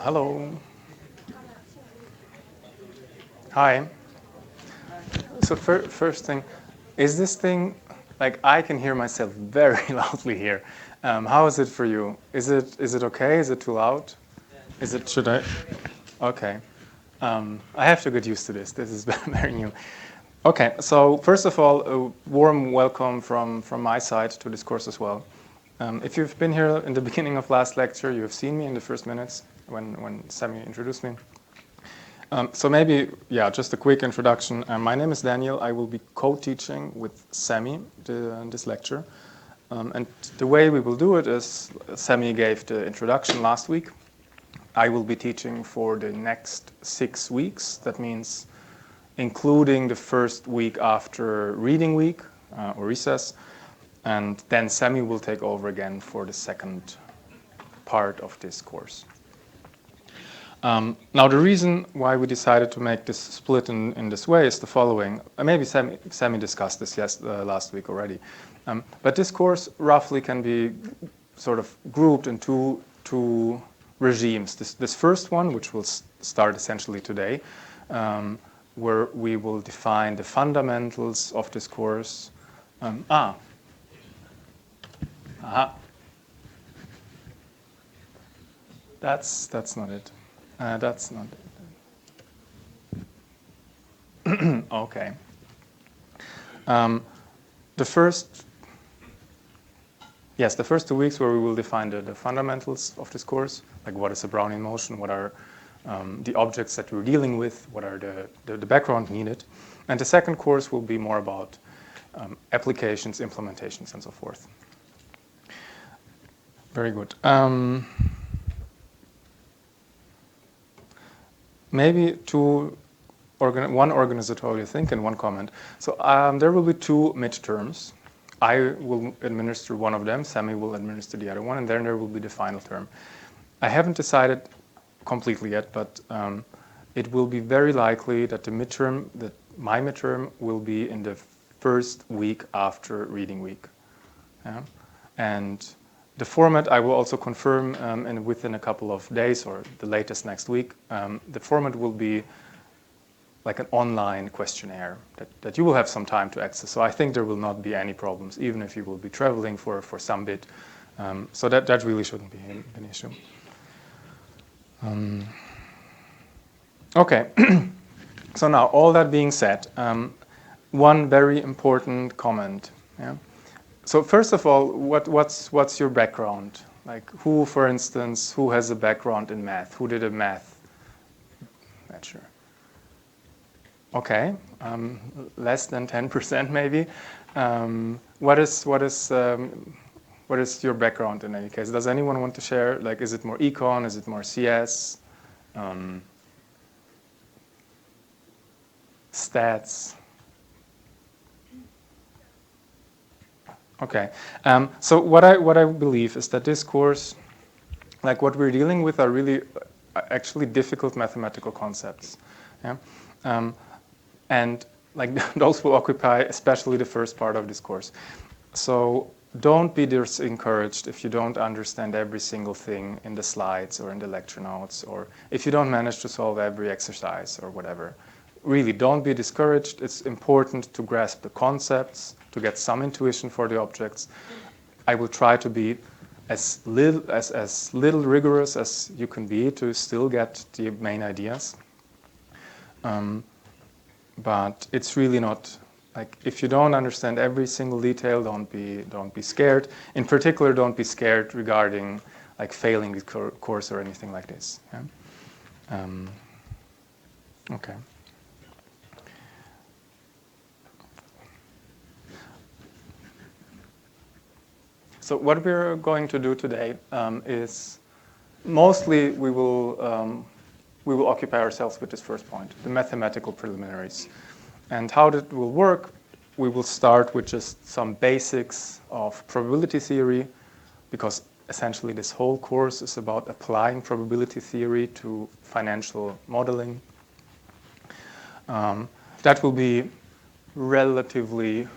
Hello. Hi. So first thing, is this thing, like I can hear myself very loudly here. How is it for you? Is it okay? Is it too loud? Should I? Okay. I have to get used to this. This is very new. Okay, so first of all, a warm welcome from my side to this course as well. If you've been here in the beginning of last lecture, you have seen me in the first minutes when Sammy introduced me. So maybe, yeah, just a quick introduction. My name is Daniel. I will be co-teaching with Sammy this lecture. And the way we will do it is Sammy gave the introduction last week. I will be teaching for the next 6 weeks. That means including the first week after reading week or recess. And then Sammy will take over again for the second part of this course. Now, the reason why we decided to make this split in this way is the following. Maybe Sammy discussed this last week already. But this course roughly can be sort of grouped in two regimes. This first one, which will start essentially today, where we will define the fundamentals of this course. That's not it. That's not it. Okay. The first 2 weeks where we will define the fundamentals of this course, like what is a Brownian motion, what are the objects that we're dealing with, what are the background needed. And the second course will be more about applications, implementations, and so forth. Very good. Maybe one organizatorial thing and one comment. So there will be 2 midterms. I will administer one of them, Sammy will administer the other one, and then there will be the final term. I haven't decided completely yet, but it will be very likely that my midterm will be in the first week after reading week. Yeah? And the format I will also confirm within a couple of days or the latest next week. The format will be like an online questionnaire that you will have some time to access. So I think there will not be any problems, even if you will be traveling for some bit. So that really shouldn't be an issue. Okay, so now all that being said, one very important comment. Yeah? So first of all, what's your background? Like who, for instance, who has a background in math? Who did a math lecture? Okay, less than 10% maybe. What is your background in any case? Does anyone want to share? Like, is it more econ? Is it more CS? Stats? Okay, so what I believe is that this course, like what we're dealing with, are really actually difficult mathematical concepts, yeah, and like those will occupy especially the first part of this course. So don't be discouraged if you don't understand every single thing in the slides or in the lecture notes, or if you don't manage to solve every exercise or whatever. Really, don't be discouraged. It's important to grasp the concepts, to get some intuition for the objects. I will try to be as little rigorous as you can be to still get the main ideas. But it's really not like if you don't understand every single detail, don't be scared. In particular, don't be scared regarding like failing the course or anything like this. Yeah? Okay. So what we're going to do today is mostly we will occupy ourselves with this first point, the mathematical preliminaries. And how that will work, we will start with just some basics of probability theory, because essentially this whole course is about applying probability theory to financial modeling. That will be relatively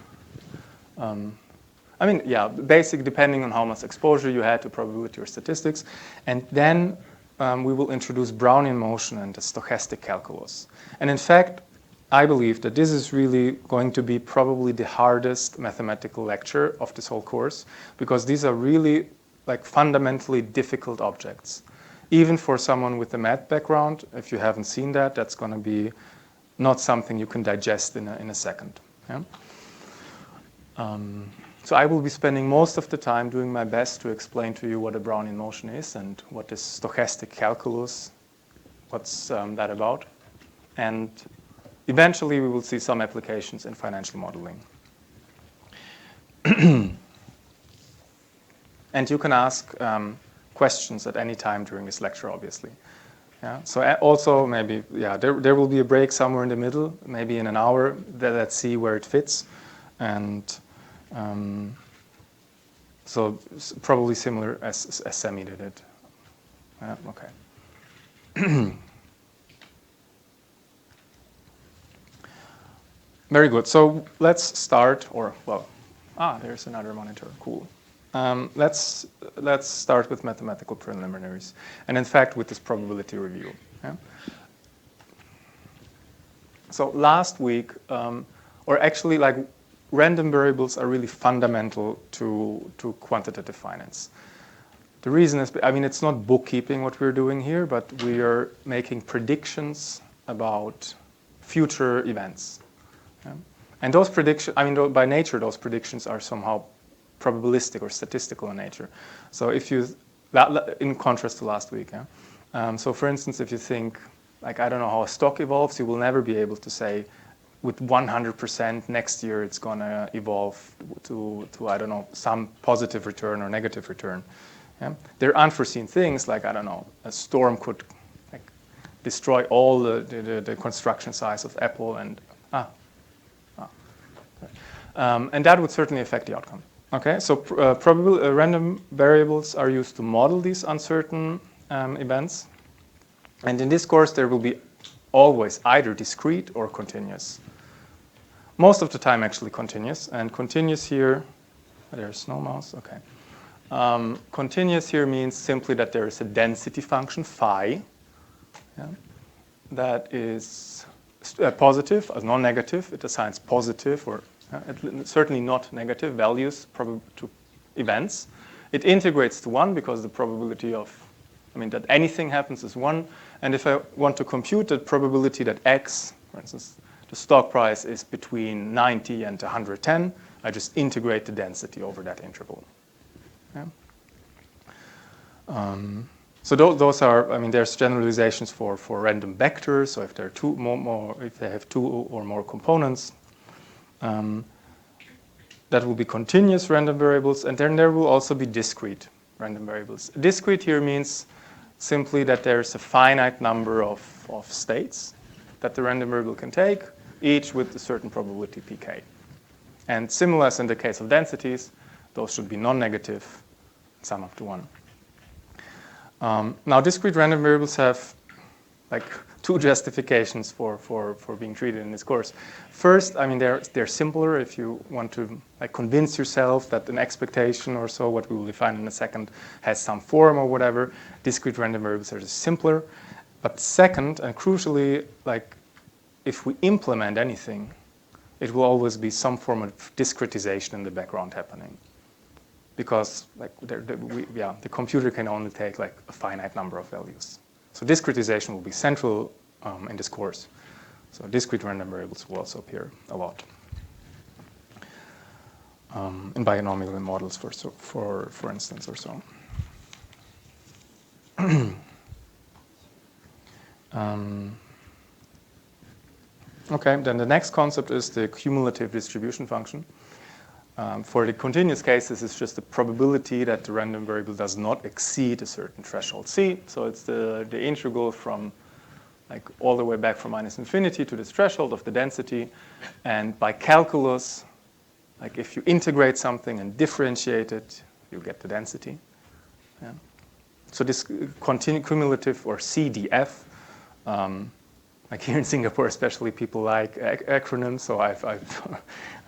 basic depending on how much exposure you had to probability or statistics. And then we will introduce Brownian motion and the stochastic calculus. And in fact, I believe that this is really going to be probably the hardest mathematical lecture of this whole course, because these are really like fundamentally difficult objects. Even for someone with a math background, if you haven't seen that, that's going to be not something you can digest in a second. Yeah? So I will be spending most of the time doing my best to explain to you what a Brownian motion is and what is stochastic calculus, what's that about. And eventually we will see some applications in financial modeling. And you can ask questions at any time during this lecture, obviously. Yeah. So also maybe, yeah, there will be a break somewhere in the middle, maybe in an hour. Let's see where it fits. And so probably similar as Semi did it. Yeah, okay. Very good. So let's start, or well, there's another monitor. Cool. Let's start with mathematical preliminaries, and in fact with this probability review. Yeah? So last week, or actually like random variables are really fundamental to quantitative finance. The reason is, I mean, it's not bookkeeping what we're doing here, but we are making predictions about future events. Yeah? And those predictions, I mean, by nature, those predictions are somehow probabilistic or statistical in nature. So if you, in contrast to last week, yeah? So for instance, if you think, like, I don't know how a stock evolves, you will never be able to say with 100% next year it's going to evolve to, I don't know, some positive return or negative return. Yeah? There are unforeseen things like, I don't know, a storm could like destroy all the construction size of Apple and and that would certainly affect the outcome. Okay, so random variables are used to model these uncertain events. And in this course, there will be always either discrete or continuous. Most of the time, actually, continuous. And continuous here, there's no mouse, okay. Continuous here means simply that there is a density function, phi, yeah, that is positive, non-negative. It assigns positive or certainly not negative values to events. It integrates to 1 because the probability of, I mean, that anything happens is 1. And if I want to compute the probability that X, for instance, the stock price is between 90 and 110, I just integrate the density over that interval. Yeah? So those are, I mean, there's generalizations for random vectors. So if there are if they have 2 or more components, that will be continuous random variables, and then there will also be discrete random variables. Discrete here means simply that there's a finite number of states that the random variable can take, each with a certain probability pk. And similar as in the case of densities, those should be non-negative, sum up to 1. Now, discrete random variables have like 2 justifications for being treated in this course. First, I mean, they're simpler if you want to like convince yourself that an expectation or so, what we will define in a second, has some form or whatever. Discrete random variables are just simpler. But second, and crucially, like if we implement anything, it will always be some form of discretization in the background happening. Because like the computer can only take like a finite number of values. So discretization will be central in this course. So discrete random variables will also appear a lot in binomial models, for instance, or so. Okay, then the next concept is the cumulative distribution function. For the continuous case, this is just the probability that the random variable does not exceed a certain threshold c. So it's the integral from like all the way back from minus infinity to this threshold of the density. And by calculus, like if you integrate something and differentiate it, you get the density. Yeah. So this cumulative or CDF like here in Singapore especially, people like acronyms, so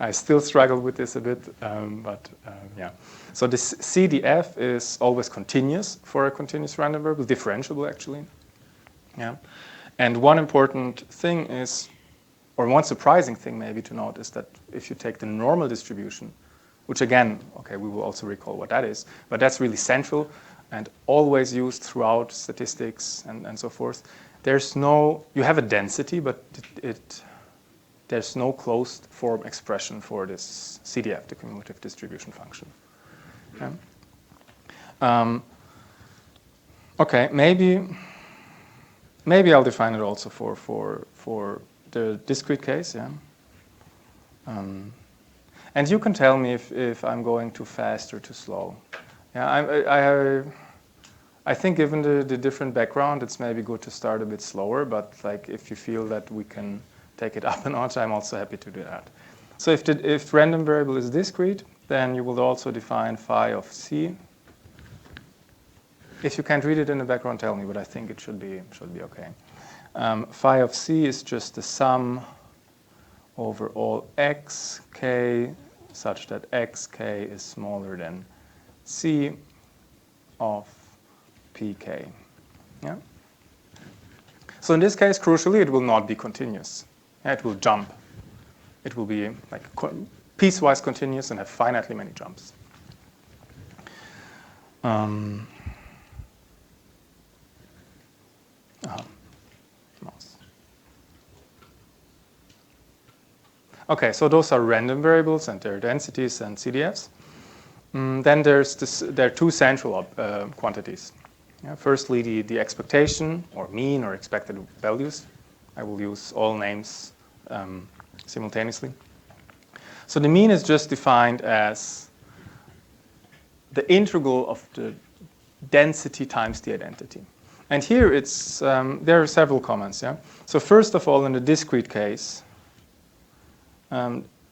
I still struggle with this a bit, yeah. So this CDF is always continuous for a continuous random variable, differentiable actually. Yeah. And one important thing is, or one surprising thing maybe to note, is that if you take the normal distribution, which again, okay, we will also recall what that is, but that's really central and always used throughout statistics and so forth. There's no, you have a density, but there's no closed form expression for this CDF, the cumulative distribution function. Yeah. Okay, maybe I'll define it also for the discrete case. Yeah. And you can tell me if I'm going too fast or too slow. Yeah, I think given the different background, it's maybe good to start a bit slower. But like if you feel that we can take it up a notch, I'm also happy to do that. So if random variable is discrete, then you will also define phi of c. If you can't read it in the background, tell me. But I think it should be okay. Phi of c is just the sum over all xk such that xk is smaller than c of pk. Yeah? So in this case, crucially, it will not be continuous. Yeah, it will jump. It will be like piecewise continuous and have finitely many jumps. Mouse. Okay, so those are random variables and their densities and CDFs. Then there are two central quantities. Yeah, firstly, the expectation, or mean, or expected values. I will use all names simultaneously. So the mean is just defined as the integral of the density times the identity. And here it's there are several comments. Yeah. So first of all, in the discrete case,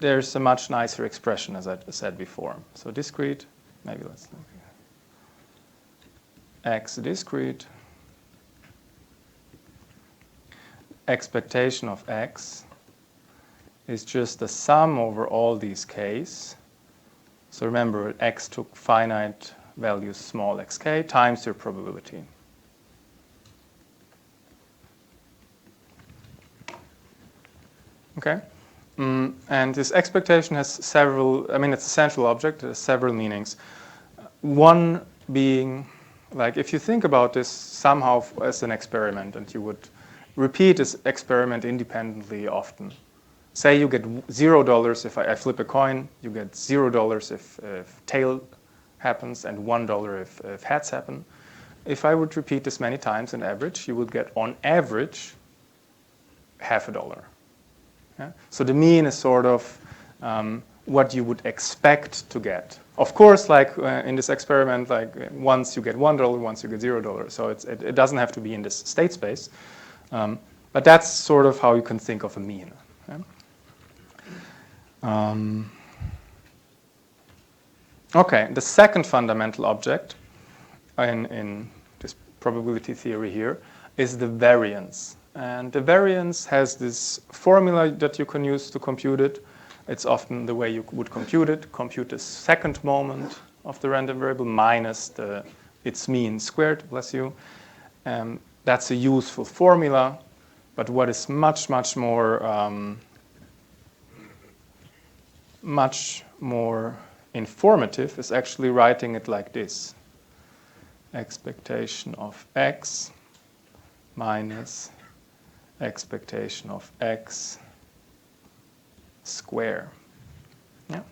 there's a much nicer expression, as I said before. So discrete, maybe let's look here. X discrete, expectation of x is just the sum over all these k's. So remember, x took finite values small xk times your probability. Okay? And this expectation has several, I mean, it's a central object, it has several meanings. One being, like, if you think about this somehow as an experiment and you would repeat this experiment independently often. Say you get $0 if I flip a coin, you get $0 if tail happens and $1 if heads happen. If I would repeat this many times on average, you would get on average $0.50. Yeah? So the mean is sort of what you would expect to get. Of course, like in this experiment, like once you get $1, once you get $0. So it doesn't have to be in this state space. But that's sort of how you can think of a mean. Yeah? Okay, the second fundamental object in this probability theory here is the variance. And the variance has this formula that you can use to compute it. It's often the way you would compute it. Compute the second moment of the random variable minus its mean squared, bless you. That's a useful formula. But what is much more informative is actually writing it like this. Expectation of x minus expectation of x square. Yeah.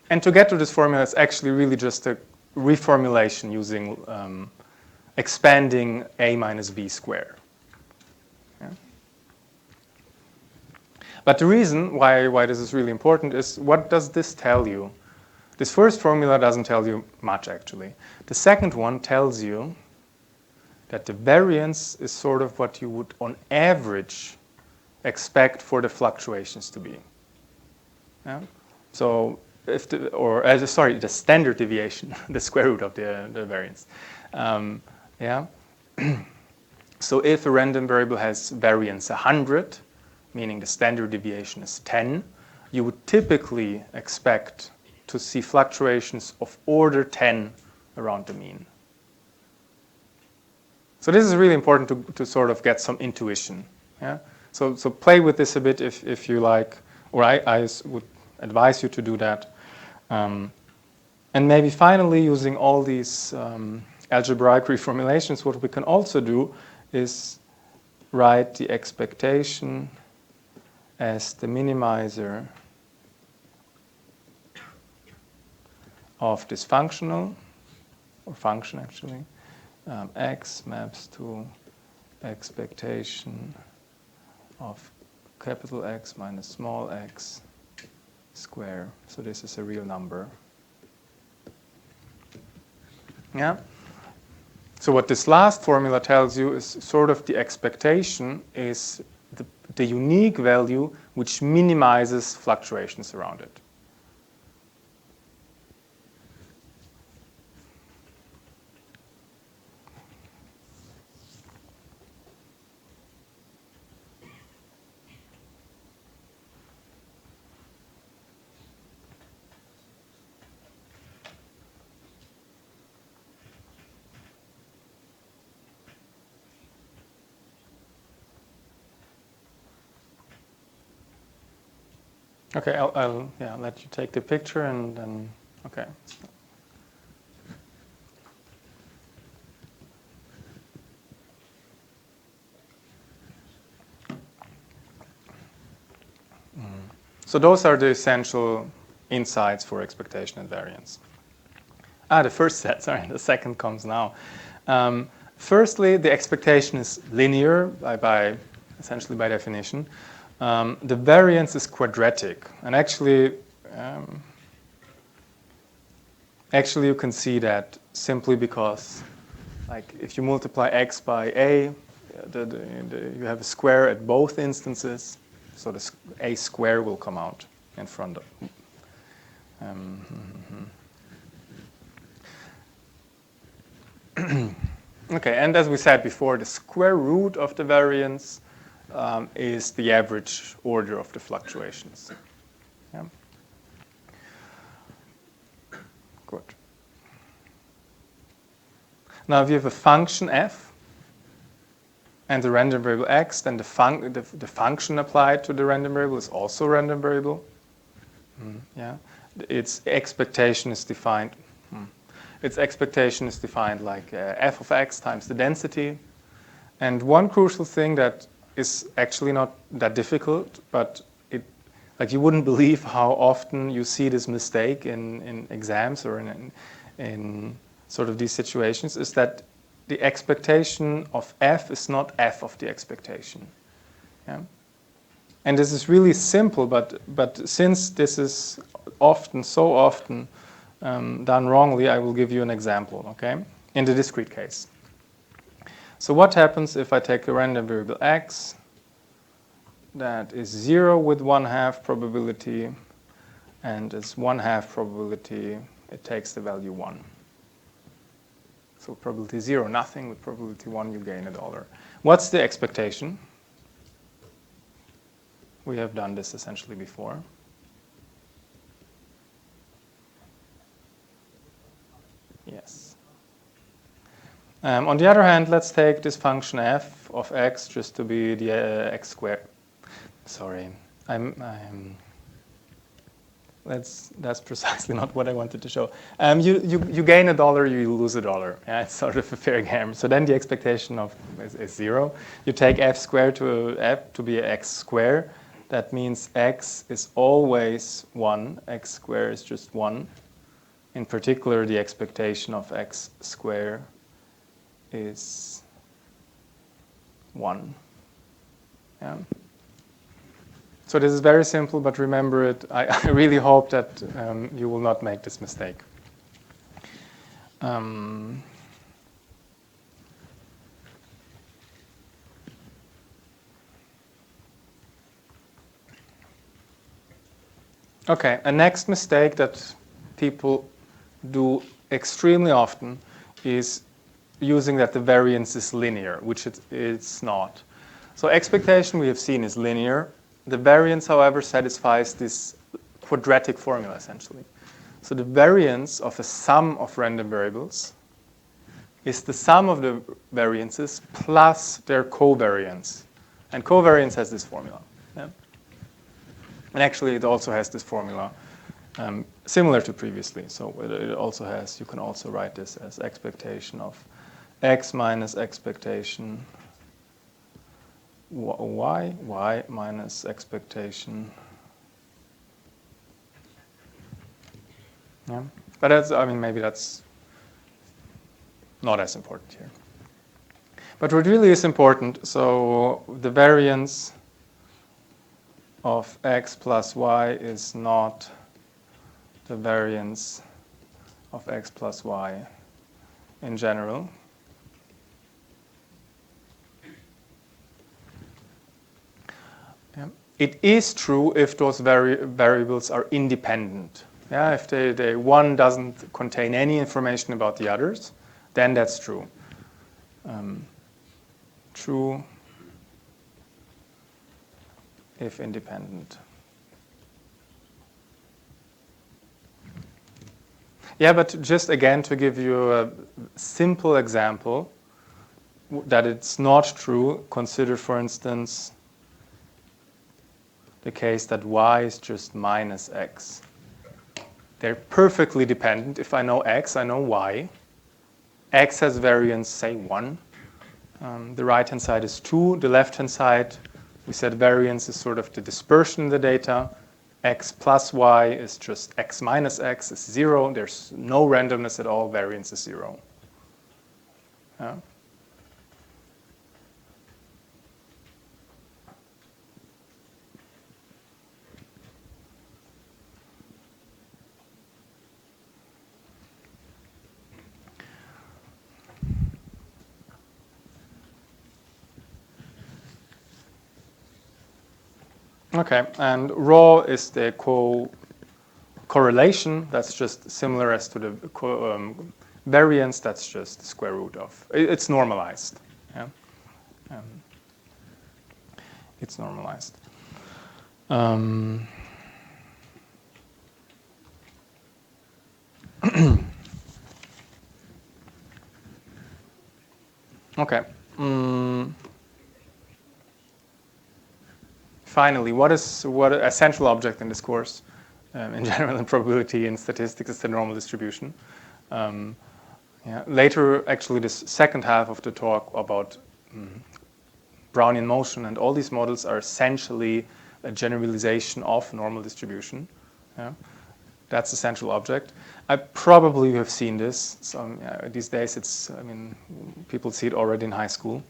And to get to this formula, it's actually really just a reformulation using expanding a minus b squared. Yeah. But the reason why this is really important is, what does this tell you? This first formula doesn't tell you much, actually. The second one tells you that the variance is sort of what you would, on average, expect for the fluctuations to be. Yeah? So, the standard deviation, the square root of the variance. Yeah. So if a random variable has variance 100, meaning the standard deviation is 10, you would typically expect to see fluctuations of order 10 around the mean. So this is really important to sort of get some intuition. Yeah? So play with this a bit if you like, or I would advise you to do that. And maybe finally, using all these algebraic reformulations, what we can also do is write the expectation as the minimizer of this functional, or function actually. X maps to expectation of capital X minus small x square. So this is a real number. Yeah. So what this last formula tells you is sort of the expectation is the unique value which minimizes fluctuations around it. Okay, I'll let you take the picture and then, okay. So those are the essential insights for expectation and variance. The first set, sorry, the second comes now. Firstly, the expectation is linear essentially by definition. The variance is quadratic, and actually you can see that simply because, like, if you multiply x by a, you have a square at both instances, so the a square will come out in front of. Okay, and as we said before, the square root of the variance is the average order of the fluctuations. Yeah. Good. Now, if you have a function f and the random variable x, then the function applied to the random variable is also a random variable. Yeah. Its expectation is defined. Its expectation is defined like f of x times the density. And one crucial thing that is actually not that difficult, but like you wouldn't believe how often you see this mistake in exams or in sort of these situations, is that the expectation of f is not f of the expectation. Yeah? And this is really simple, but since this is so often done wrongly, I will give you an example, okay? In the discrete case. So what happens if I take a random variable x that is 0 with 1/2 probability, and is 1/2 probability it takes the value 1. So probability 0, nothing. With probability 1, you gain $1. What's the expectation? We have done this essentially before. Yes. On the other hand, let's take this function f of x just to be the x squared. Sorry, that's precisely not what I wanted to show. You gain $1, you lose $1. Yeah, it's sort of a fair game. So then the expectation is 0. You take f squared to be x squared. That means x is always 1. X squared is just 1. In particular, the expectation of x squared is 1. Yeah. So this is very simple, but remember it. I really hope that you will not make this mistake. Okay, a next mistake that people do extremely often is using that the variance is linear, which it's not. So expectation we have seen is linear. The variance, however, satisfies this quadratic formula, essentially. So the variance of a sum of random variables is the sum of the variances plus their covariance. And covariance has this formula. Yeah? And actually, it also has this formula similar to previously. So it also has, you can also write this as expectation of x minus expectation y minus expectation. Yeah, but that's, I mean, maybe that's not as important here. But what really is important, so the variance of x plus y is not the variance of x plus y in general. Yeah. It is true if those variables are independent. Yeah, if one doesn't contain any information about the others, then that's true. True if independent. Yeah, but just again to give you a simple example that it's not true, consider for instance the case that y is just minus x. They're perfectly dependent. If I know x, I know y. X has variance, say 1. The right-hand side is 2. The left-hand side, we said variance is sort of the dispersion in the data. X plus y is just x minus x is 0. There's no randomness at all. Variance is 0. Yeah. Okay, and rho is the correlation. That's just similar as to the variance. That's just the square root of. It's normalized. Yeah, it's normalized. Okay. Finally, what a central object in this course, in general in probability and statistics, is the normal distribution. Yeah. Later, actually, this second half of the talk about Brownian motion and all these models are essentially a generalization of normal distribution. Yeah. That's the central object. I probably have seen this. So these days, people see it already in high school.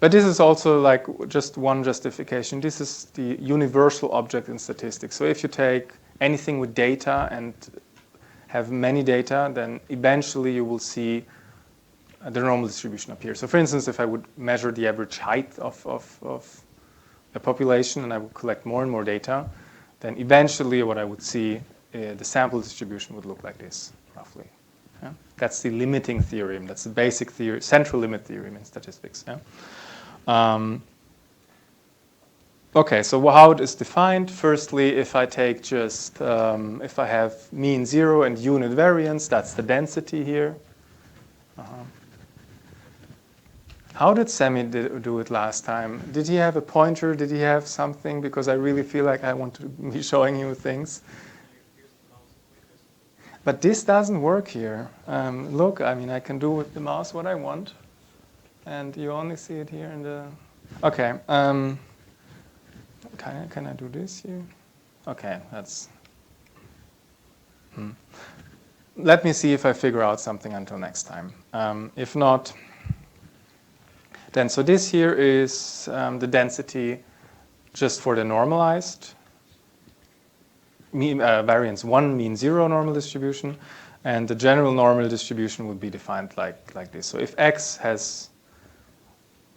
But this is also like just one justification. This is the universal object in statistics. So if you take anything with data and have many data, then eventually you will see the normal distribution appear. So for instance, if I would measure the average height of a population and I would collect more and more data, then eventually what I would see, the sample distribution would look like this, roughly. Yeah? That's the limiting theorem. That's the basic theory, central limit theorem in statistics. Yeah? Okay, so how it is defined? Firstly, if I take just, if I have mean 0 and unit variance, that's the density here. How did Semi do it last time? Did he have a pointer? Did he have something? Because I really feel like I want to be showing you things. But this doesn't work here. Look, I mean, I can do with the mouse what I want. And you only see it here in the... Okay. Can I do this here? Okay, that's... Let me see if I figure out something until next time. If not, then so this here is the density just for the normalized variance 1 mean 0 normal distribution, and the general normal distribution would be defined like this. So if x has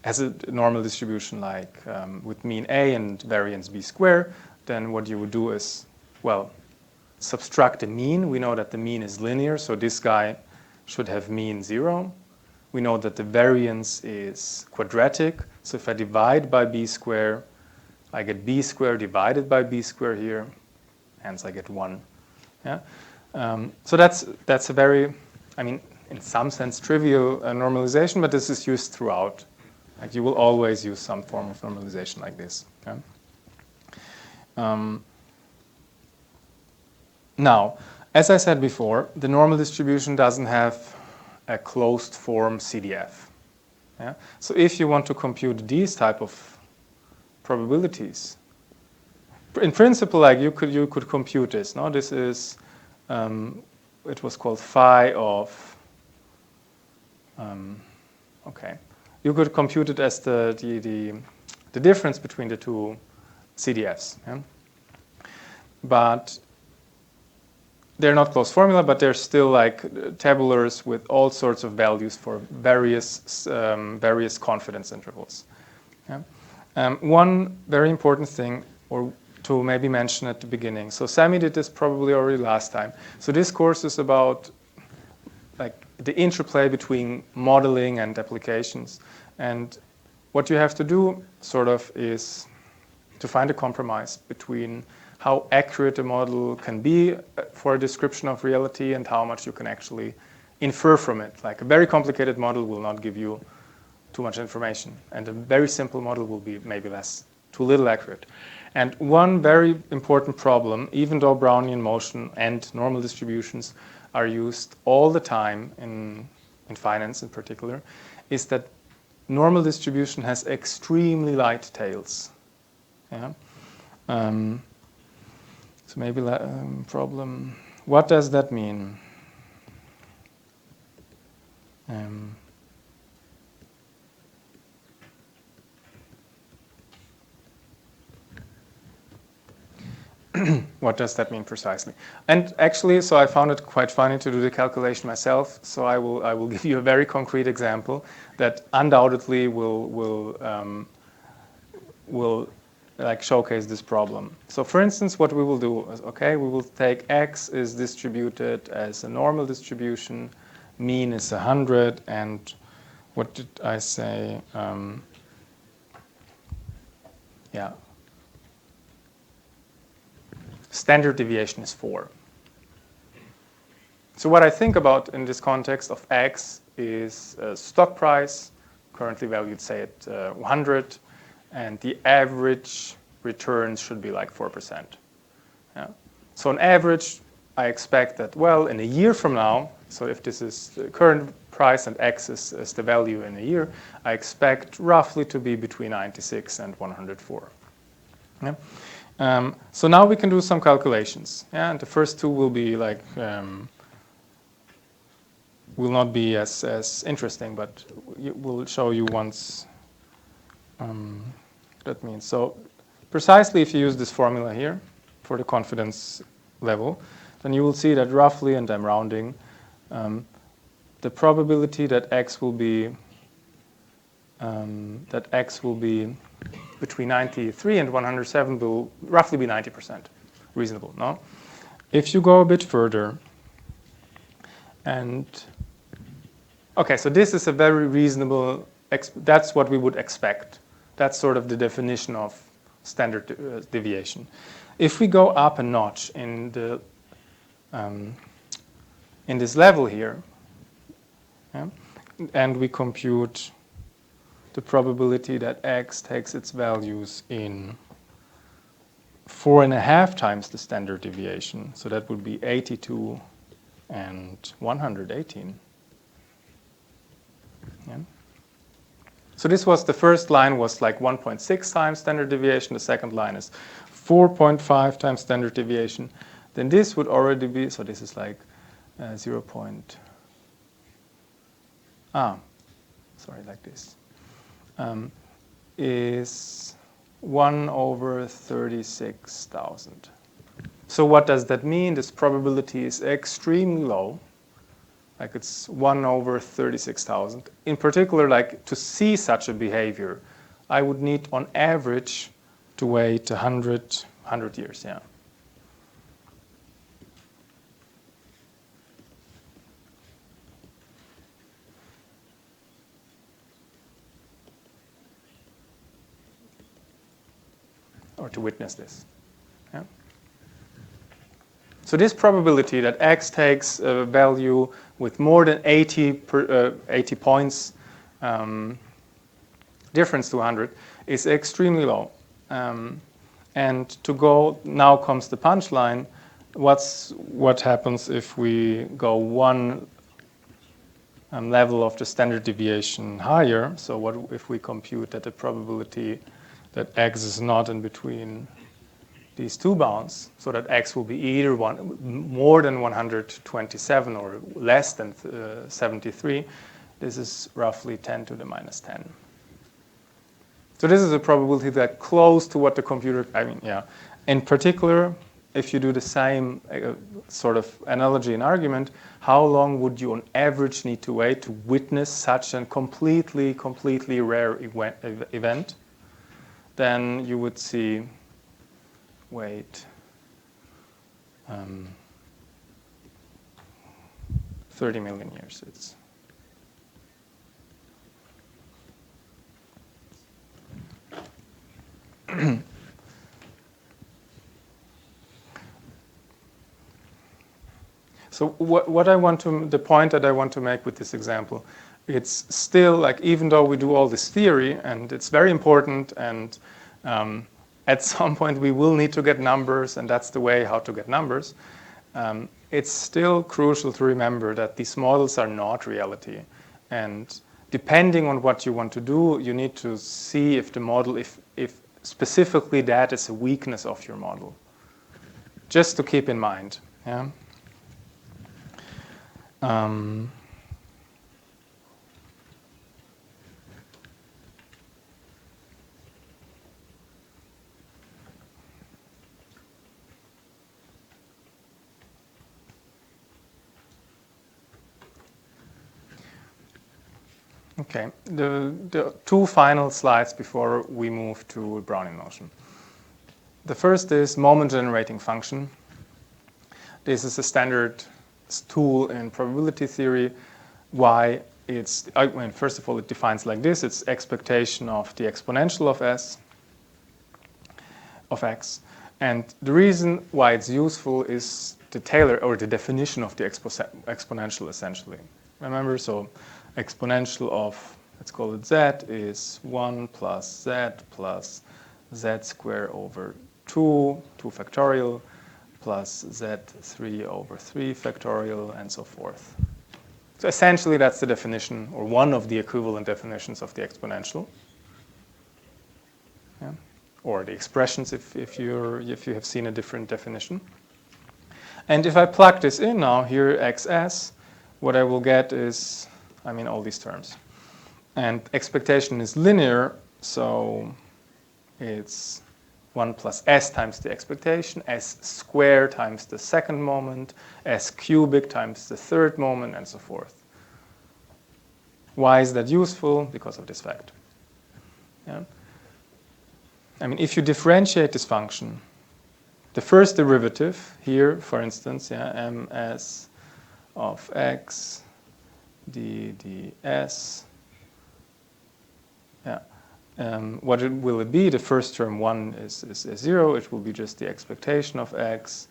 a normal distribution like with mean a and variance b squared, then what you would do is, well, subtract the mean. We know that the mean is linear, so this guy should have mean 0. We know that the variance is quadratic. So if I divide by b squared, I get b squared divided by b squared here. Hence I get 1. Yeah? So that's a very, I mean, in some sense trivial normalization, but this is used throughout. Like you will always use some form of normalization like this. Okay? Now, as I said before, the normal distribution doesn't have a closed form CDF. Yeah? So if you want to compute these type of probabilities, in principle, like you could compute this. No, this is it was called phi of. Okay, you could compute it as the difference between the two CDFs. Yeah? But they're not closed formula, but they're still like tabulars with all sorts of values for various confidence intervals. Yeah? One very important thing, or to maybe mention at the beginning. So Sami did this probably already last time. So this course is about like the interplay between modeling and applications. And what you have to do sort of is to find a compromise between how accurate a model can be for a description of reality and how much you can actually infer from it. Like a very complicated model will not give you too much information, and a very simple model will be maybe too little accurate. And one very important problem, even though Brownian motion and normal distributions are used all the time in finance in particular, is that normal distribution has extremely light tails. Yeah? So maybe problem, what does that mean? What does that mean precisely? And actually, so I found it quite funny to do the calculation myself. So I will give you a very concrete example that undoubtedly will like showcase this problem. So for instance, what we will do is, okay, we will take x is distributed as a normal distribution, mean is 100, and what did I say? Yeah. Standard deviation is 4. So what I think about in this context of x is stock price, currently valued, say, at 100, and the average returns should be like 4%. Yeah? So on average, I expect that, well, in a year from now, so if this is the current price and x is the value in a year, I expect roughly to be between 96 and 104. Yeah? So now we can do some calculations. Yeah? And the first two will be like, will not be as interesting, but we'll show you once. That means, so precisely if you use this formula here for the confidence level, then you will see that roughly, and I'm rounding, the probability that x will be between 93 and 107 will roughly be 90%. Reasonable, no? If you go a bit further, and okay, so this is a very reasonable, that's what we would expect. That's sort of the definition of standard deviation. If we go up a notch in the in this level here, yeah, and we compute the probability that x takes its values in 4.5 times the standard deviation, so that would be 82 and 118. Yeah. So this was, the first line was like 1.6 times standard deviation. The second line is 4.5 times standard deviation. Then this would already be, so this is like 0. Like this. Is 1 over 36,000. So what does that mean? This probability is extremely low. Like it's 1 over 36,000. In particular, like to see such a behavior, I would need on average to wait 100 years, yeah. or to witness this. Yeah? So this probability that x takes a value with more than 80 points difference to 100 is extremely low. And to go, now comes the punchline. What happens if we go one level of the standard deviation higher? So what if we compute that the probability that x is not in between these two bounds, so that x will be either more than 127 or less than 73, this is roughly 10 to the minus 10. So this is a probability that close to what the computer, in particular, if you do the same sort of analogy and argument, how long would you on average need to wait to witness such a completely rare event? Then you would see, 30 million years. So the point that I want to make with this example, it's still like, even though we do all this theory and it's very important, and at some point we will need to get numbers, and that's the way how to get numbers, it's still crucial to remember that these models are not reality. And depending on what you want to do, you need to see if the model, if specifically that is a weakness of your model. Just to keep in mind. Yeah. Okay, the two final slides before we move to Brownian motion. The first is moment generating function. This is a standard tool in probability theory. Why it's, first of all, it defines like this. It's expectation of the exponential of x. And the reason why it's useful is the Taylor, or the definition of the exponential, essentially. Remember, so exponential of, let's call it z, is 1 plus z squared over 2 factorial, plus z3 over 3 factorial, and so forth. So essentially that's the definition, or one of the equivalent definitions of the exponential. Yeah. Or the expressions if you have seen a different definition. And if I plug this in now, here xs, what I will get is, all these terms. And expectation is linear, so it's 1 plus s times the expectation, s squared times the second moment, s cubic times the third moment, and so forth. Why is that useful? Because of this fact. Yeah? If you differentiate this function, the first derivative here, for instance, ms of x ds, what will it be? The first term 1 is 0. It will be just the expectation of x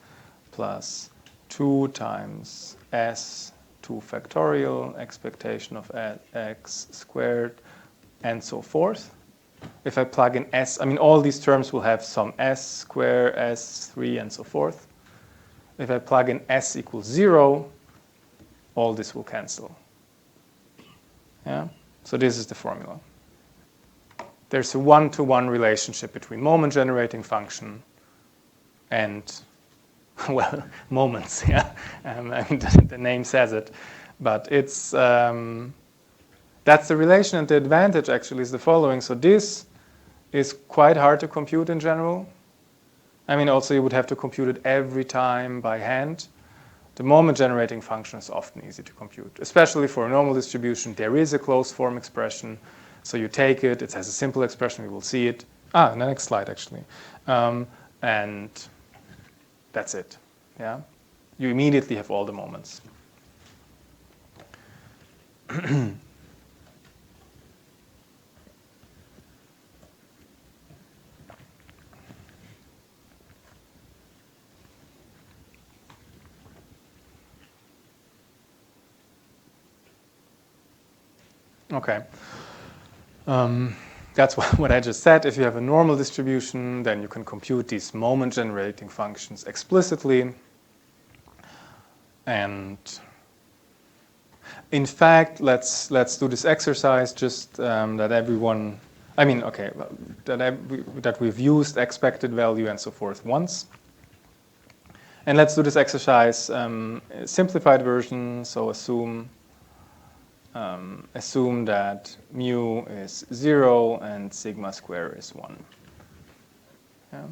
plus 2 times s 2 factorial, expectation of x squared, and so forth. If I plug in s, all these terms will have some s squared, s3, and so forth. If I plug in s equals 0, all this will cancel. Yeah? So this is the formula. There's a one-to-one relationship between moment generating function and, well, moments. Yeah, the name says it, but it's that's the relation. And the advantage actually is the following. So this is quite hard to compute in general. Also you would have to compute it every time by hand. The moment generating function is often easy to compute, especially for a normal distribution. There is a closed form expression. So you take it, it has a simple expression, we will see it. The next slide actually. And that's it. Yeah? You immediately have all the moments. Okay. That's what I just said. If you have a normal distribution, then you can compute these moment-generating functions explicitly. And in fact, let's do this exercise just that everyone, I mean, okay, that we've used expected value and so forth once. And let's do this exercise simplified version. So assume that mu is 0 and sigma square is 1. Yeah.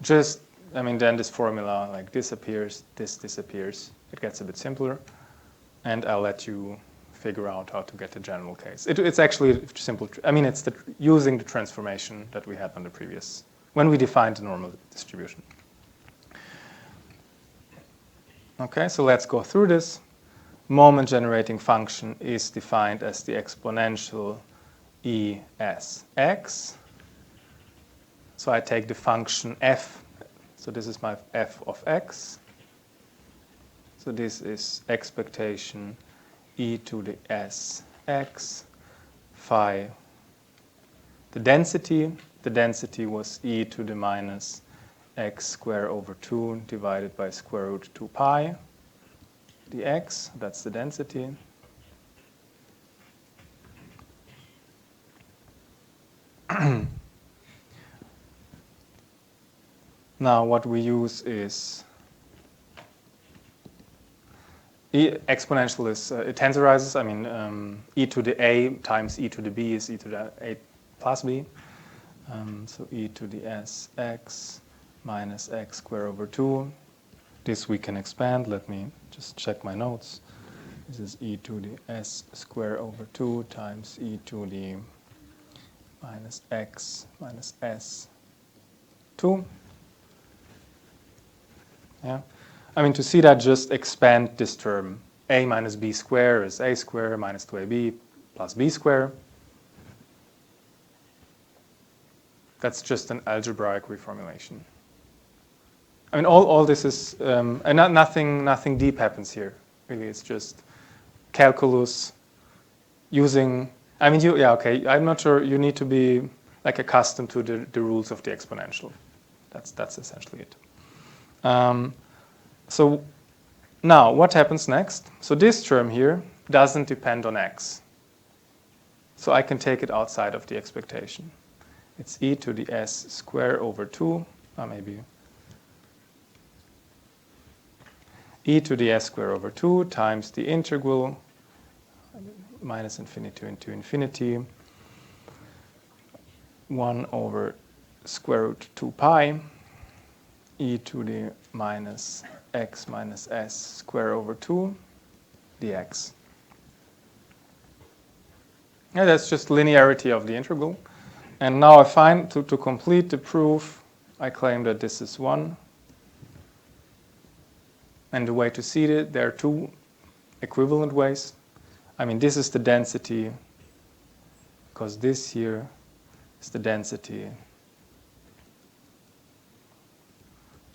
Just, I mean, then this formula like disappears, this disappears. It gets a bit simpler. And I'll let you figure out how to get the general case. It's actually simple. I mean, it's using the transformation that we had on the previous, when we defined the normal distribution. Okay, so let's go through this. Moment-generating function is defined as the exponential e s x. So I take the function f. So this is my f of x. So this is expectation e to the s x phi. The density was e to the minus x squared over 2 divided by square root 2 pi dx. That's the density. Now what we use is exponential is it tensorizes. I mean, e to the a times e to the b is e to the a plus b. So e to the s x minus x squared over 2. This we can expand. Let me just check my notes. This is e to the s squared over 2 times e to the minus x minus s 2. Yeah. I mean, to see that, just expand this term. A minus b squared is a squared minus 2ab plus b squared. That's just an algebraic reformulation. I mean, all this is, and nothing deep happens here. Really, it's just calculus using. I mean, yeah, okay. I'm not sure. You need to be like accustomed to the rules of the exponential. That's essentially it. So now, what happens next? So this term here doesn't depend on x. So I can take it outside of the expectation. It's e to the s squared over 2, or maybe e to the s squared over 2 times the integral minus infinity into infinity 1 over square root 2 pi e to the minus x minus s squared over 2 dx. Yeah, that's just linearity of the integral. And now I find, to complete the proof, I claim that this is 1. And the way to see it, there are two equivalent ways. I mean, this is the density, because this here is the density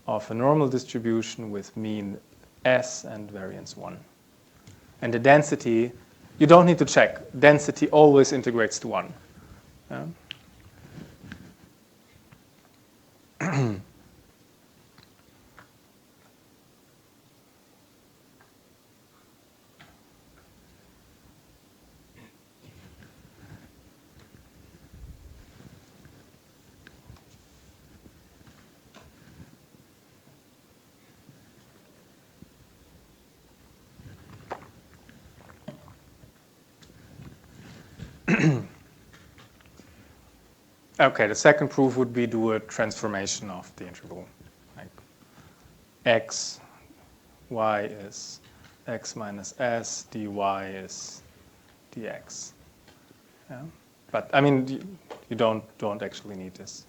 of a normal distribution with mean s and variance 1. And the density, you don't need to check. Density always integrates to 1. Yeah? Okay, the second proof would be do a transformation of the integral. Like x, y is x minus s, dy is dx. Yeah? But I mean, you don't actually need this.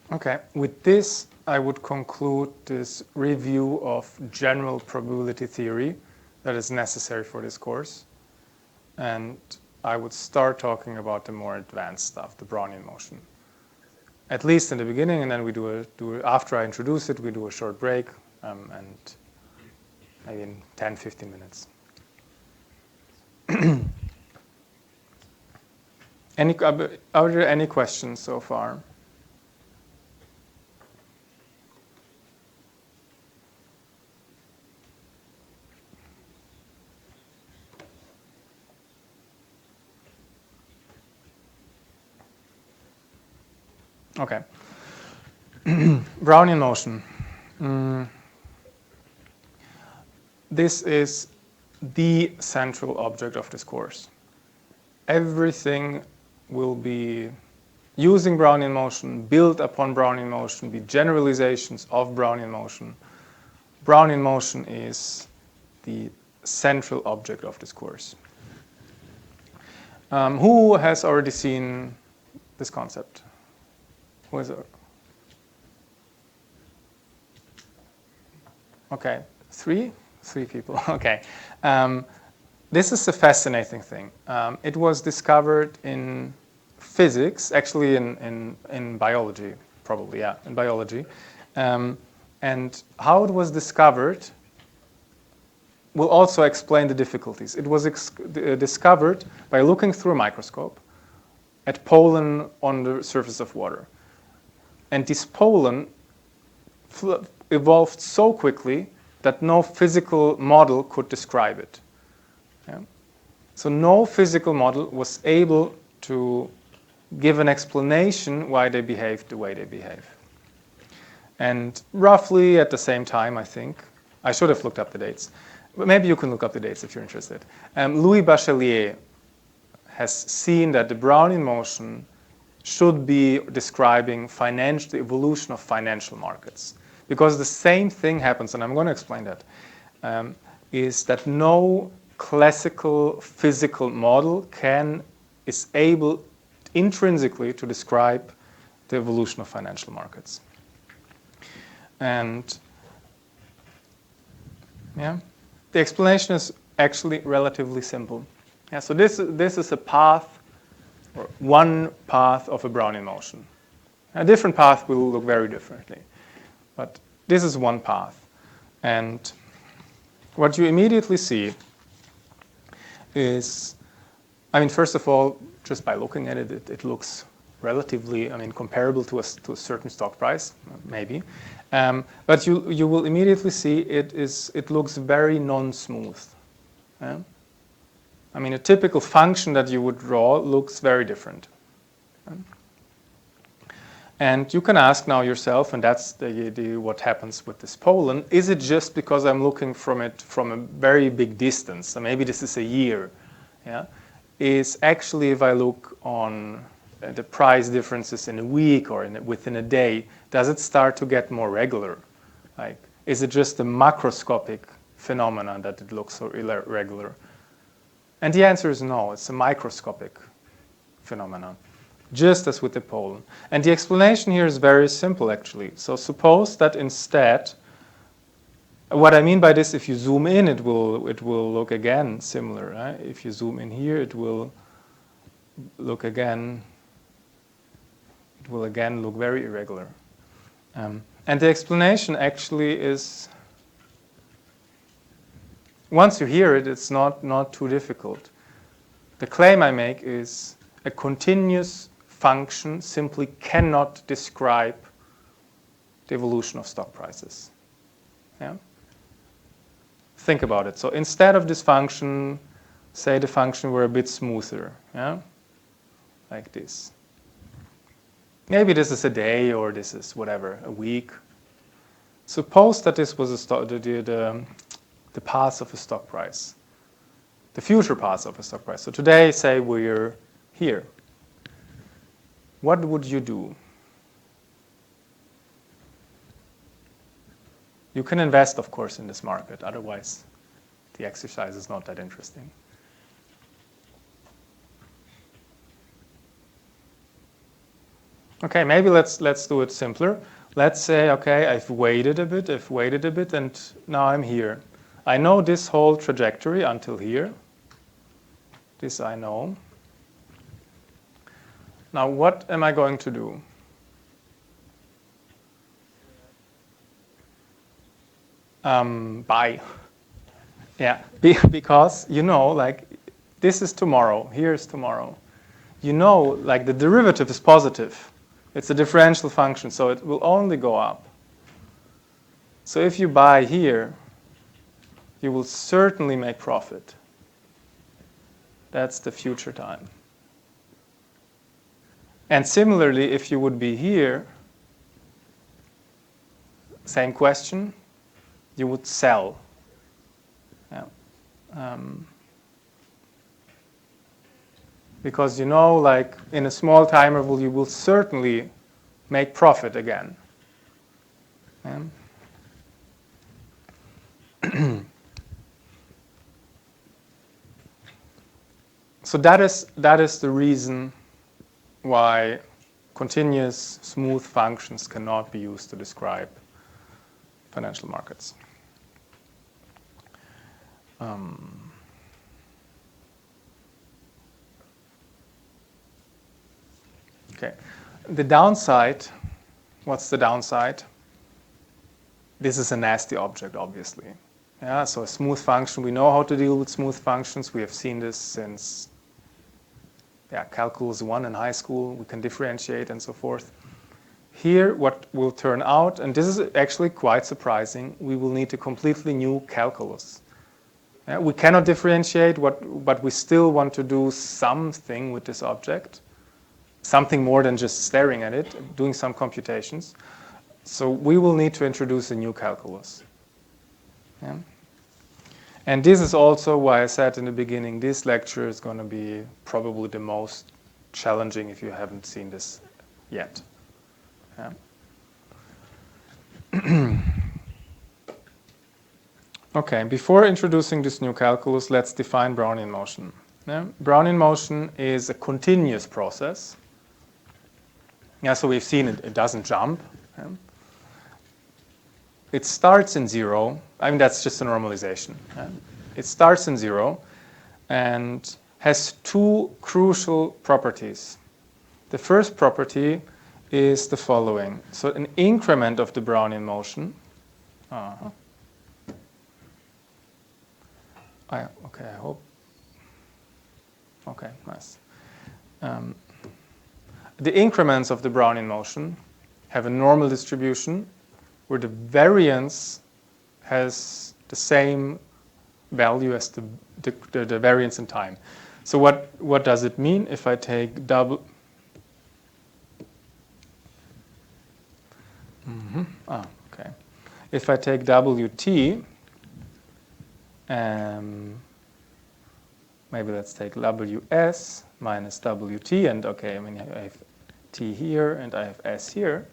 Okay, with this, I would conclude this review of general probability theory that is necessary for this course. And I would start talking about the more advanced stuff, the Brownian motion. At least in the beginning, and then we after I introduce it, we do a short break, and maybe in 10, 15 minutes. Are there any questions so far? Okay. Brownian motion. This is the central object of this course. Everything will be using Brownian motion, built upon Brownian motion, be generalizations of Brownian motion. Brownian motion is the central object of this course. Who has already seen this concept? Who is it? Okay, three people. Okay. This is a fascinating thing. It was discovered in physics, actually in biology, probably, yeah, in biology. And how it was discovered will also explain the difficulties. It was discovered by looking through a microscope at pollen on the surface of water. And this pollen evolved so quickly that no physical model could describe it. Yeah? So no physical model was able to give an explanation why they behaved the way they behave. And roughly at the same time, I think, I should have looked up the dates, but maybe you can look up the dates if you're interested. Louis Bachelier has seen that the Brownian motion should be describing the evolution of financial markets. Because the same thing happens, and I'm going to explain that, is that no classical physical model is able intrinsically to describe the evolution of financial markets. And yeah, the explanation is actually relatively simple. Yeah, so this is a path, or one path of a Brownian motion. A different path will look very differently. But this is one path. And what you immediately see is, first of all, just by looking at it, it looks relatively, comparable to a certain stock price, maybe. But you will immediately see it looks very non-smooth. Yeah? A typical function that you would draw looks very different. And you can ask now yourself, and that's what happens with this pollen, is it just because I'm looking from it from a very big distance, so maybe this is a year, yeah? Is actually if I look on the price differences in a week or within a day, does it start to get more regular? Like, is it just a macroscopic phenomenon that it looks so irregular? And the answer is no, it's a microscopic phenomenon, just as with the pollen. And the explanation here is very simple, actually. So suppose that instead, what I mean by this, if you zoom in, it will look again similar. Right? If you zoom in here, it will look again. It will again look very irregular. And the explanation actually is, once you hear it, it's not too difficult. The claim I make is a continuous function simply cannot describe the evolution of stock prices. Yeah? Think about it. So instead of this function, say the function were a bit smoother, yeah? Like this. Maybe this is a day or this is whatever, a week. Suppose that this was the path of a stock price, the future path of a stock price. So today, say we're here. What would you do? You can invest, of course, in this market. Otherwise, the exercise is not that interesting. Okay, maybe let's do it simpler. Let's say, okay, I've waited a bit, and now I'm here. I know this whole trajectory until here. This I know. Now what am I going to do? Buy. Yeah, because you know, like, this is tomorrow, here's tomorrow. You know, like, the derivative is positive. It's a differential function, so it will only go up. So if you buy here, you will certainly make profit. That's the future time. And similarly, if you would be here, same question, you would sell. Yeah. Because you know, like, in a small time interval, you will certainly make profit again. Yeah. So that is the reason why continuous smooth functions cannot be used to describe financial markets. Okay. The downside, what's the downside? This is a nasty object, obviously. Yeah, so a smooth function, we know how to deal with smooth functions. We have seen this since calculus 1 in high school. We can differentiate and so forth. Here, what will turn out, and this is actually quite surprising, we will need a completely new calculus. Yeah, we cannot differentiate, but we still want to do something with this object. Something more than just staring at it, doing some computations. So we will need to introduce a new calculus. Yeah? And this is also why I said in the beginning, this lecture is going to be probably the most challenging if you haven't seen this yet. Yeah? Okay, before introducing this new calculus, let's define Brownian motion. Yeah? Brownian motion is a continuous process. Yeah, so we've seen it doesn't jump. Yeah? It starts in 0. I mean, that's just a normalization. Yeah? It starts in 0 and has two crucial properties. The first property is the following. So an increment of the Brownian motion. Okay, I hope. Okay, nice. The increments of the Brownian motion have a normal distribution where the variance has the same value as the variance in time. So what does it mean if I take double? Okay. If I take WT, maybe let's take WS minus WT, and okay, I mean I have T here and I have S here.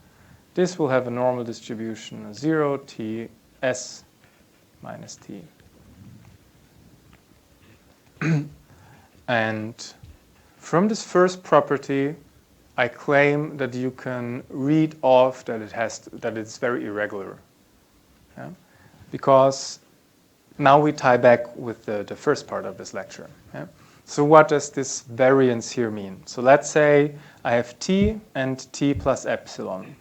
This will have a normal distribution of 0 T S minus T. And from this first property, I claim that you can read off that it's very irregular. Yeah? Because now we tie back with the first part of this lecture. Yeah? So what does this variance here mean? So let's say I have T and T plus epsilon.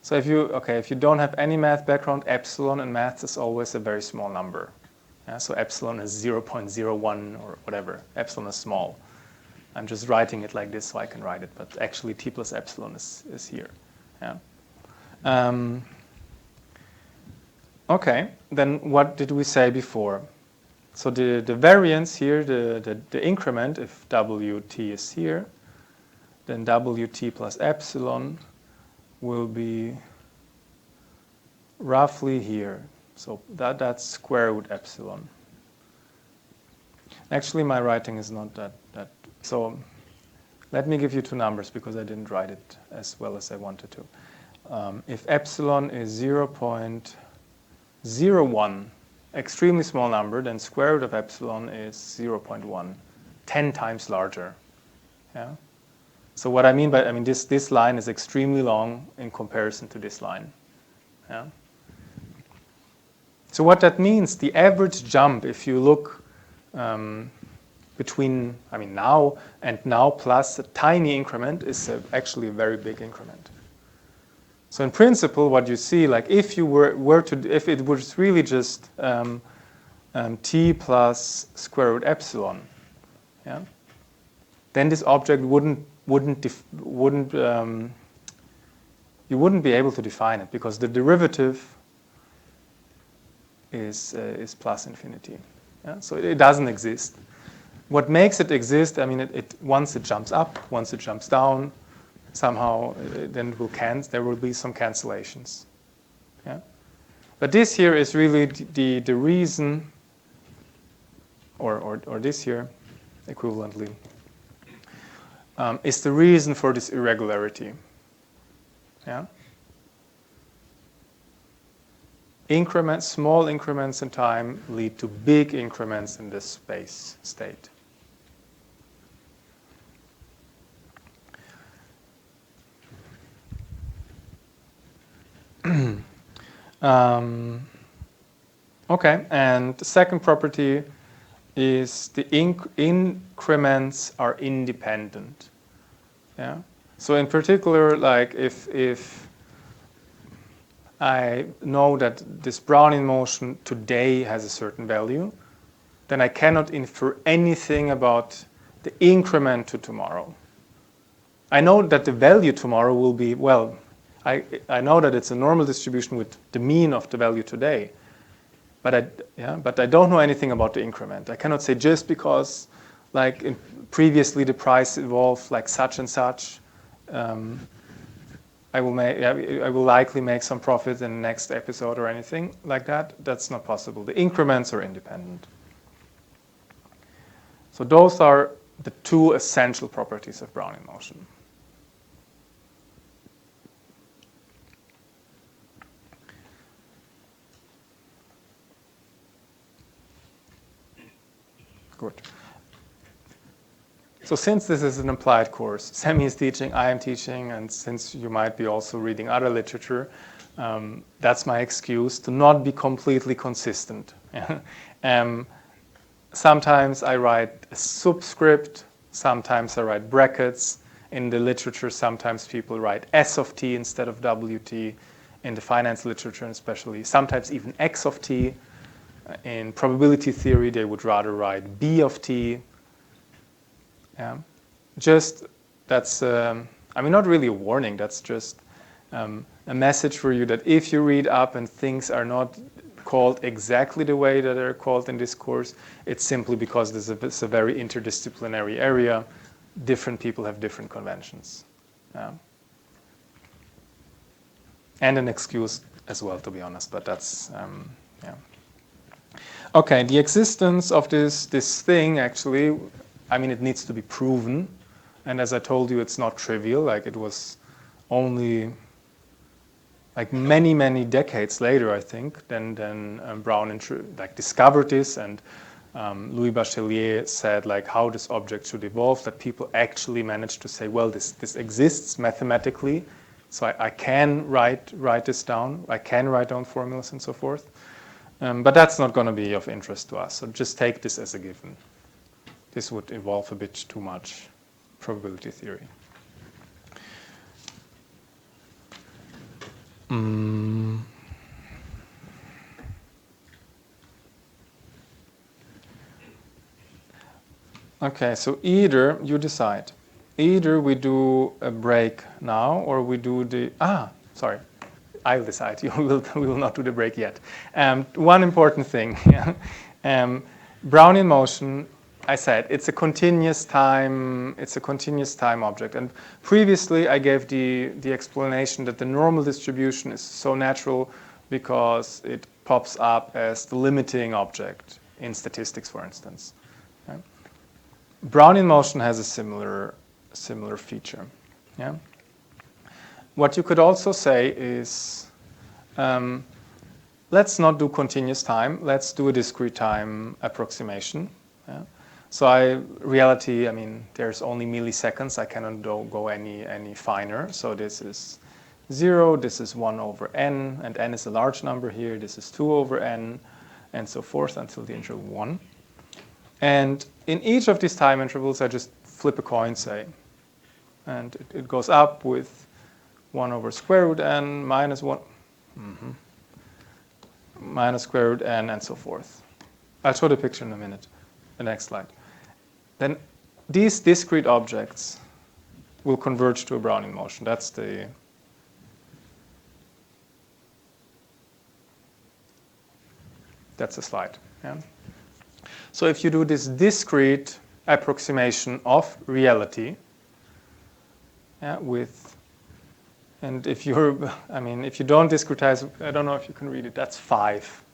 So if you don't have any math background, epsilon in math is always a very small number. Yeah? So epsilon is 0.01 or whatever. Epsilon is small. I'm just writing it like this so I can write it, but actually T plus epsilon is here. Yeah? Okay, then what did we say before? So the variance here, the increment, if WT is here, then WT plus epsilon will be roughly here. So that's square root epsilon. Actually, my writing is not that. So let me give you two numbers because I didn't write it as well as I wanted to. If epsilon is 0.01, extremely small number, then square root of epsilon is 0.1, 10 times larger. Yeah? So what I mean by, this line is extremely long in comparison to this line. Yeah. So what that means, the average jump, if you look between, now and now plus a tiny increment, is actually a very big increment. So in principle, what you see, like if you if it was really just t plus square root epsilon, yeah, then this object you wouldn't be able to define it because the derivative is plus infinity. Yeah? So it doesn't exist. What makes it exist, once it jumps up, once it jumps down, somehow then there will be some cancellations. Yeah? But this here is really the reason, or this here, equivalently, is the reason for this irregularity. Yeah? Small increments in time lead to big increments in this space state. Okay, and the second property is the increments are independent. Yeah. So in particular, like if I know that this Brownian motion today has a certain value, then I cannot infer anything about the increment to tomorrow. I know that the value tomorrow will be, well, I know that it's a normal distribution with the mean of the value today, but I don't know anything about the increment. I cannot say just because, like previously the price evolved like such and such, I will likely make some profit in the next episode or anything like that. That's not possible. The increments are independent. So those are the two essential properties of Brownian motion. Good. So since this is an applied course, Semi is teaching, I am teaching, and since you might be also reading other literature, that's my excuse to not be completely consistent. Sometimes I write a subscript, sometimes I write brackets. In the literature, sometimes people write S of t instead of WT. In the finance literature especially, sometimes even X of t. In probability theory, they would rather write B of t. Yeah. Just, that's, not really a warning, that's just a message for you that if you read up and things are not called exactly the way that they're called in this course, it's simply because it's a very interdisciplinary area. Different people have different conventions. Yeah. And an excuse as well, to be honest, but that's, yeah. Okay, the existence of this thing, actually, it needs to be proven. And as I told you, it's not trivial. Like, it was only like many, many decades later, I think, then Brown discovered this, and Louis Bachelier said like how this object should evolve, that people actually managed to say, well, this exists mathematically, so I can write this down. I can write down formulas and so forth. But that's not going to be of interest to us. So just take this as a given. This would involve a bit too much probability theory. Okay, so either you decide. Either we do a break now, or we do sorry. I'll decide. We will not do the break yet. One important thing. Brownian motion, I said, it's a continuous time object. And previously I gave the explanation that the normal distribution is so natural because it pops up as the limiting object in statistics, for instance. Okay? Brownian motion has a similar feature. Yeah? What you could also say is, let's not do continuous time. Let's do a discrete time approximation. Yeah? So reality, I mean, there's only milliseconds. I cannot go any finer. So this is 0, this is 1 over n, and n is a large number here. This is 2 over n, and so forth until the interval 1. And in each of these time intervals, I just flip a coin, say. And it goes up with 1 over square root n minus 1, minus square root n, and so forth. I'll show the picture in a minute, the next slide. Then these discrete objects will converge to a Brownian motion. That's the slide. Yeah? So if you do this discrete approximation of reality, yeah, and if you're, I mean, if you don't discretize, I don't know if you can read it, that's 5.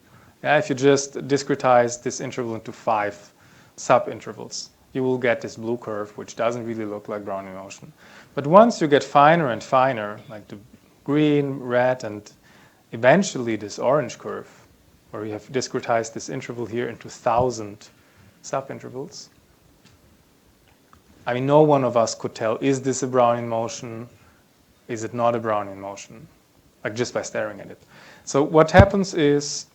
Yeah, if you just discretize this interval into 5 subintervals, you will get this blue curve, which doesn't really look like Brownian motion. But once you get finer and finer, like the green, red, and eventually this orange curve, where you have discretized this interval here into 1,000 subintervals, I mean, no one of us could tell, is this a Brownian motion? Is it not a Brownian motion? Like just by staring at it. So what happens is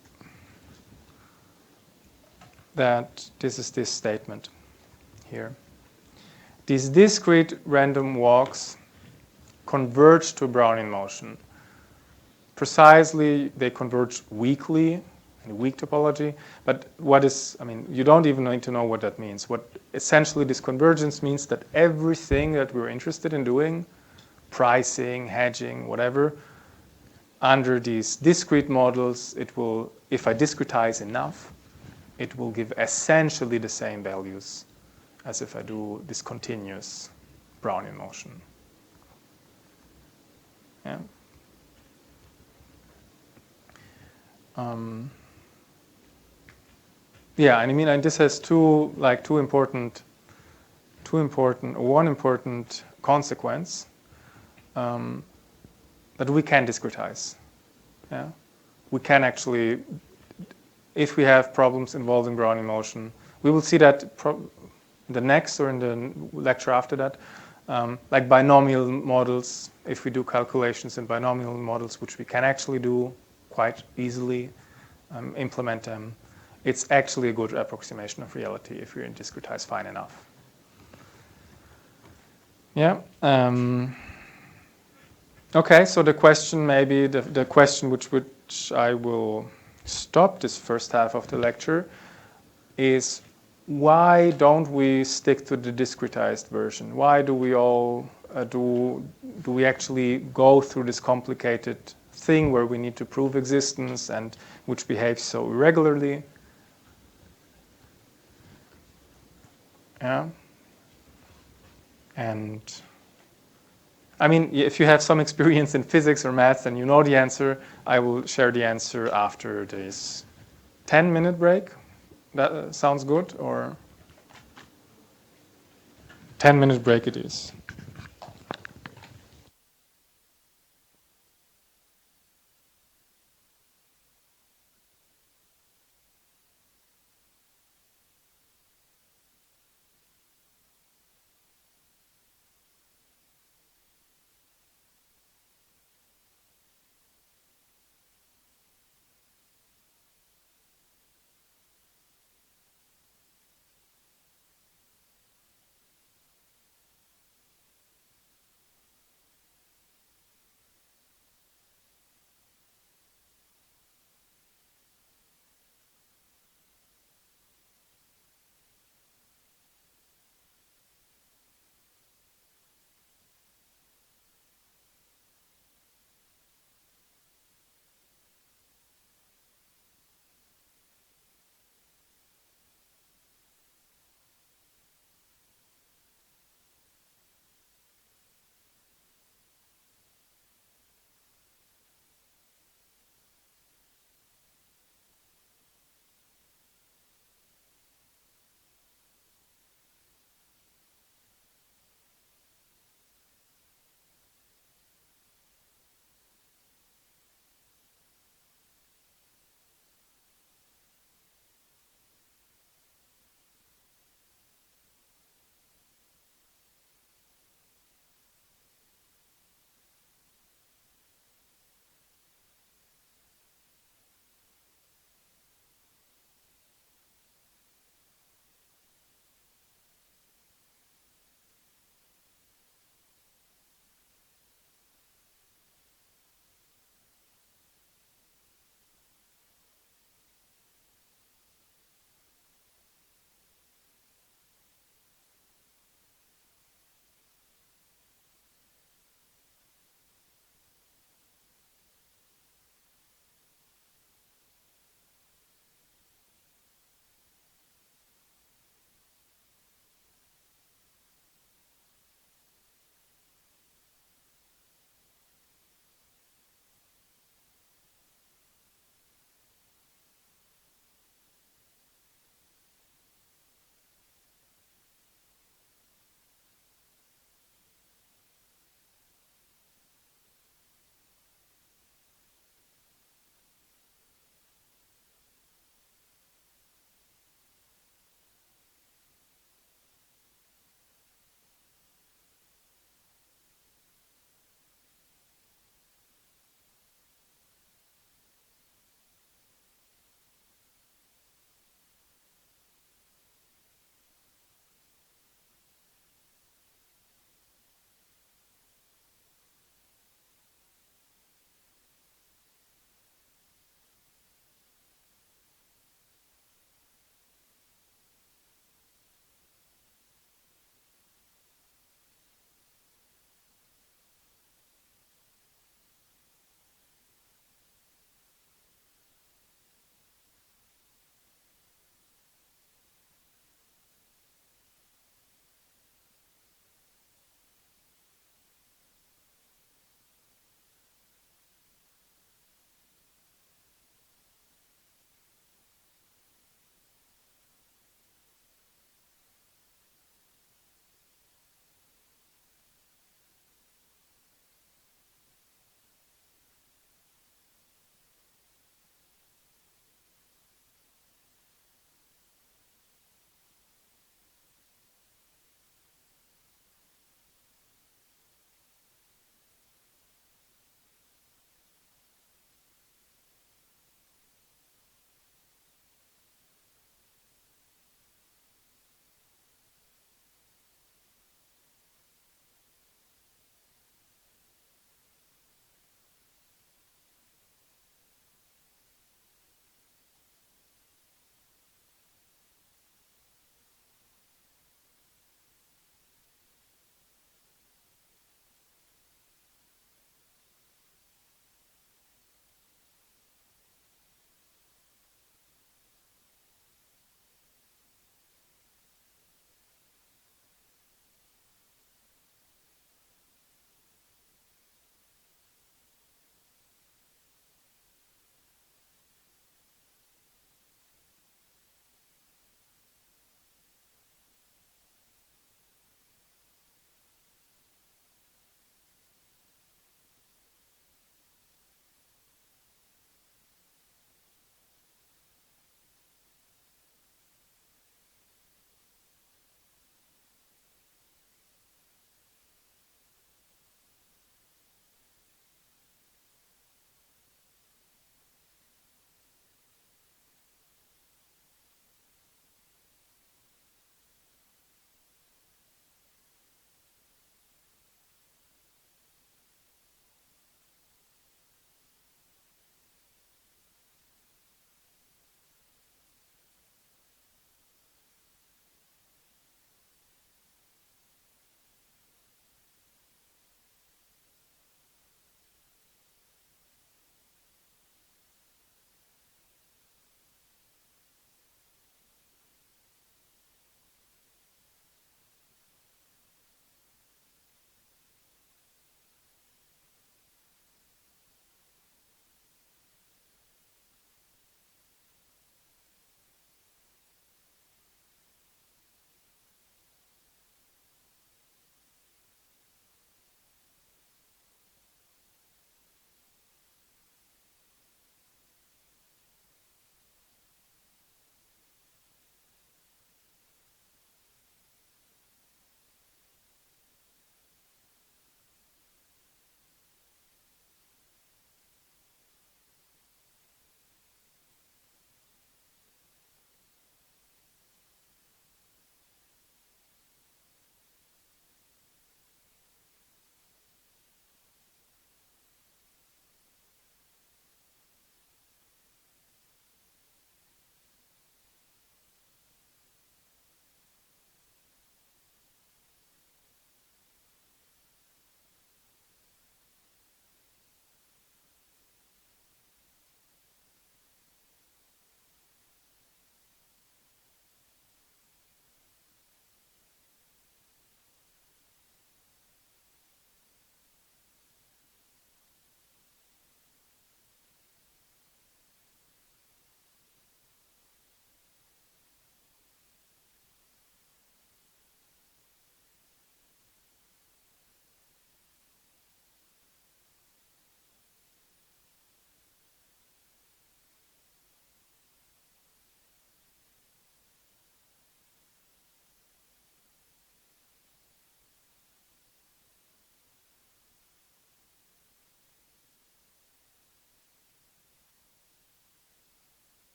that this is this statement here. These discrete random walks converge to a Brownian motion. Precisely, they converge weakly, in weak topology. But what is, I mean, you don't even need to know what that means. What essentially this convergence means that everything that we're interested in doing, pricing, hedging, whatever, under these discrete models, it will, if I discretize enough, it will give essentially the same values as if I do this continuous Brownian motion. Yeah. Yeah, and I mean, and this has one important consequence that we can discretize. Yeah, we can actually, if we have problems involving Brownian motion, we will see that the next or in the lecture after that, like binomial models, if we do calculations in binomial models, which we can actually do quite easily, implement them, it's actually a good approximation of reality if we discretize fine enough. Yeah. Okay, so the question maybe, the question which I will stop this first half of the lecture is, why don't we stick to the discretized version? Why do we all do we actually go through this complicated thing where we need to prove existence and which behaves so irregularly? Yeah. And I mean, if you have some experience in physics or maths and you know the answer, I will share the answer after this 10-minute break. That sounds good, or 10-minute break it is.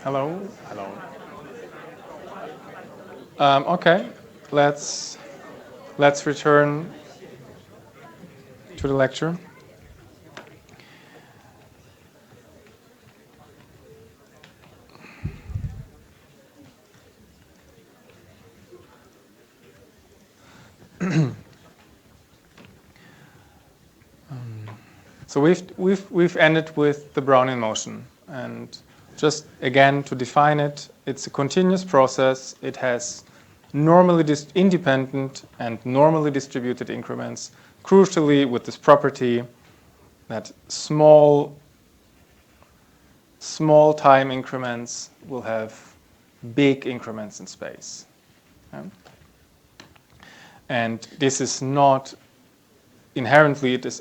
Hello, hello. Okay, let's return to the lecture. So we've ended with the Brownian motion, and just again to define it, it's a continuous process. It has normally independent and normally distributed increments. Crucially, with this property that small time increments will have big increments in space. Yeah? And this is not inherently, it is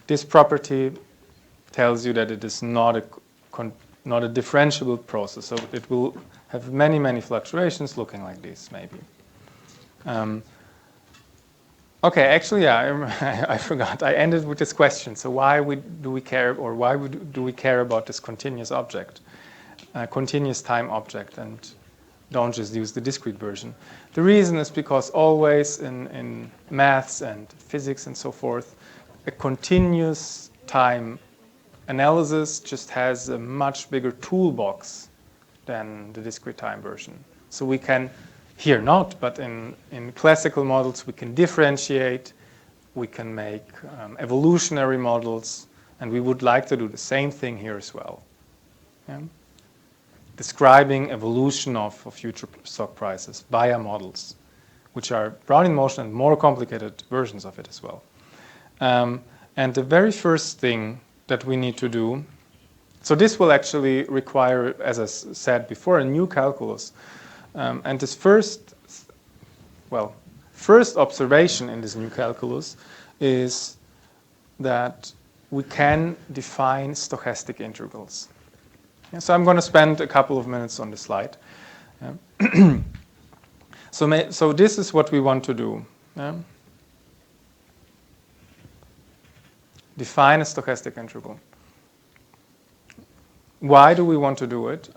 this property tells you that it is not a differentiable process. So it will have many fluctuations looking like this, maybe. Okay, actually, yeah, I forgot. I ended with this question. So why do we care, or why do we care about this continuous object, continuous time object, and don't just use the discrete version? The reason is because always in maths and physics and so forth, a continuous time analysis just has a much bigger toolbox than the discrete time version. So we can, here not, but in classical models we can differentiate, we can make evolutionary models, and we would like to do the same thing here as well. Yeah? Describing evolution of future stock prices via models, which are Brownian motion and more complicated versions of it as well. And the very first thing that we need to do, so this will actually require, as I said before, a new calculus. And this first observation in this new calculus is that we can define stochastic integrals. Yeah, so I'm going to spend a couple of minutes on this slide. Yeah. So this is what we want to do. Yeah. Define a stochastic integral. Why do we want to do it?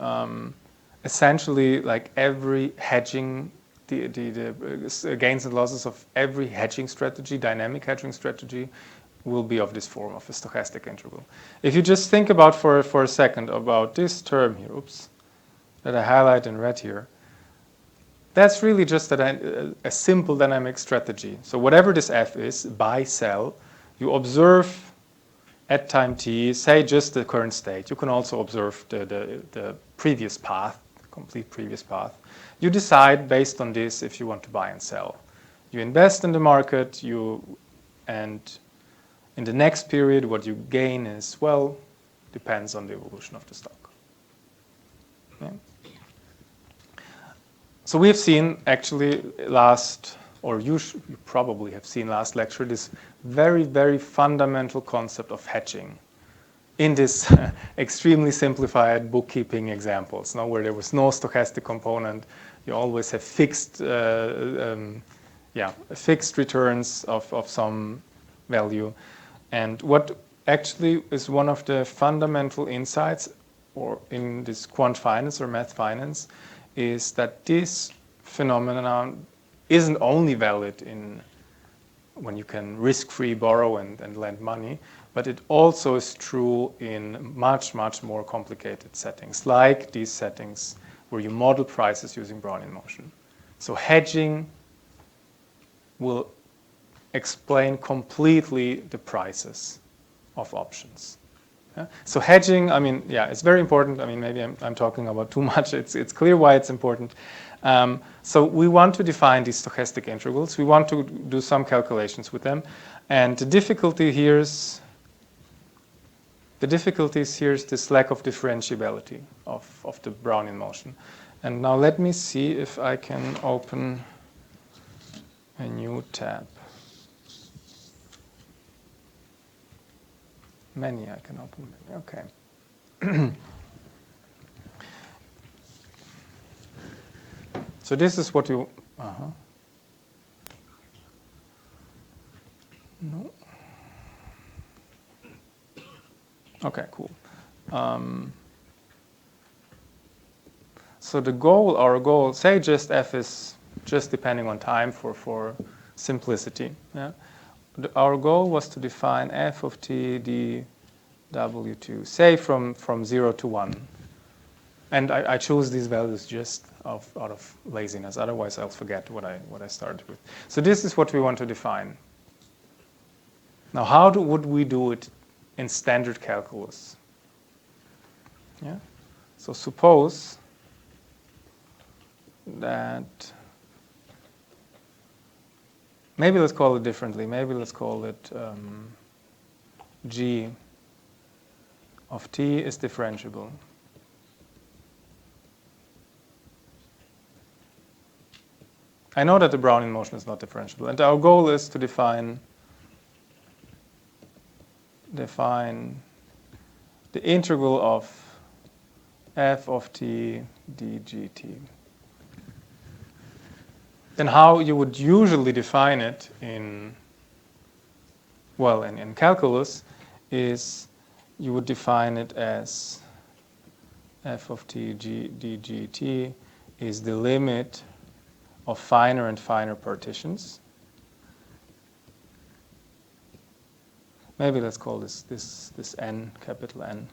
Essentially, like every hedging, the gains and losses of every hedging strategy, dynamic hedging strategy, will be of this form of a stochastic integral. If you just think about for a second about this term here, that I highlight in red here, that's really just a simple dynamic strategy. So whatever this f is, buy, sell, you observe at time t, say just the current state. You can also observe the previous path, complete previous path. You decide based on this if you want to buy and sell. You invest in the market, and in the next period what you gain is, well, depends on the evolution of the stock. Yeah. So we've seen actually you probably have seen last lecture, this very fundamental concept of hedging in this extremely simplified bookkeeping examples, where there was no stochastic component. You always have fixed returns of some value. And what actually is one of the fundamental insights or in this quant finance or math finance is that this phenomenon isn't only valid when you can risk-free borrow and lend money, but it also is true in much more complicated settings, like these settings where you model prices using Brownian motion. So hedging will explain completely the prices of options. Yeah? So hedging, it's very important. Maybe I'm talking about too much. It's clear why it's important. So we want to define these stochastic integrals. We want to do some calculations with them. And the difficulty here is this lack of differentiability of the Brownian motion. And now let me see if I can open a new tab. Many I can open. Okay. So this is what you. No. Okay, cool. so the goal, our goal, say just f is just depending on time for simplicity. Yeah? Our goal was to define f of t dw2, say from 0 to 1. And I choose these values just out of laziness. Otherwise, I'll forget what I started with. So this is what we want to define. Now, how would we do it in standard calculus? Yeah. So suppose that, maybe let's call it differently. Maybe let's call it g of t is differentiable. I know that the Brownian motion is not differentiable, and our goal is to define the integral of f of t dgt. Then how you would usually define it in calculus is you would define it as f of t dgt is the limit of finer and finer partitions. Maybe let's call this n, capital N,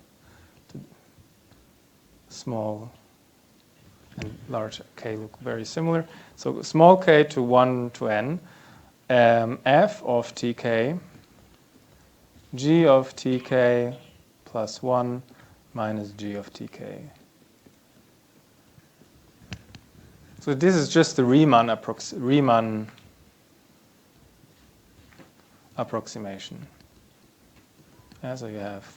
small and large k look very similar. So small k to 1 to n, f of tk, g of tk plus 1 minus g of tk. So this is just the Riemann approximation. Yeah, so you have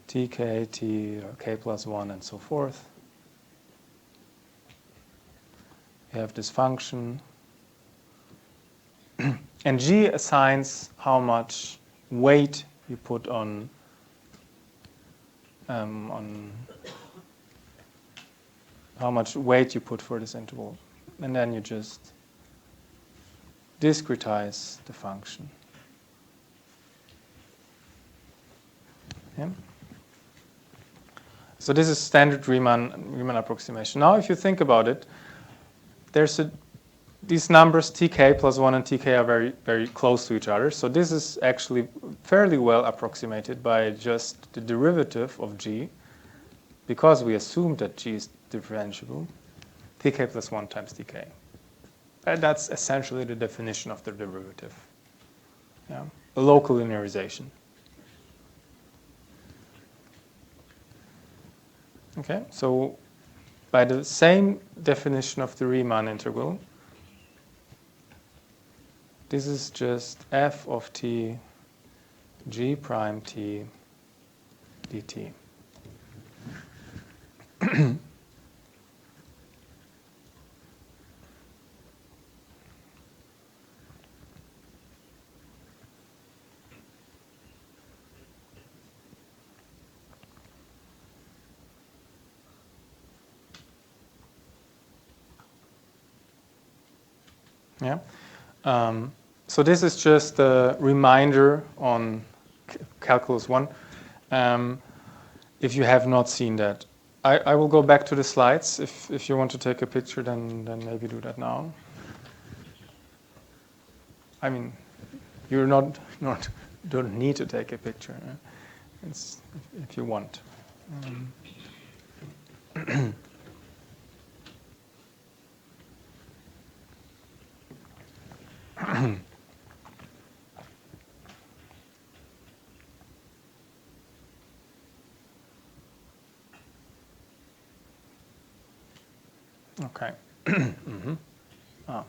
tk, t, or k plus 1, and so forth. You have this function. And g assigns how much weight you put on how much weight you put for this interval. And then you just discretize the function. Yeah? So this is standard Riemann approximation. Now if you think about it, these numbers tk plus 1 and tk are very, very close to each other. So this is actually fairly well approximated by just the derivative of g, because we assumed that g is differentiable, tk plus 1 times tk. And that's essentially the definition of the derivative. Yeah? A local linearization. Okay, so by the same definition of the Riemann integral, this is just f of t g prime t dt. Yeah. So this is just a reminder on Calculus 1. If you have not seen that, I will go back to the slides. If you want to take a picture, then maybe do that now. I mean, you're not don't need to take a picture. It's if you want. Okay. Mm-hmm. Oh.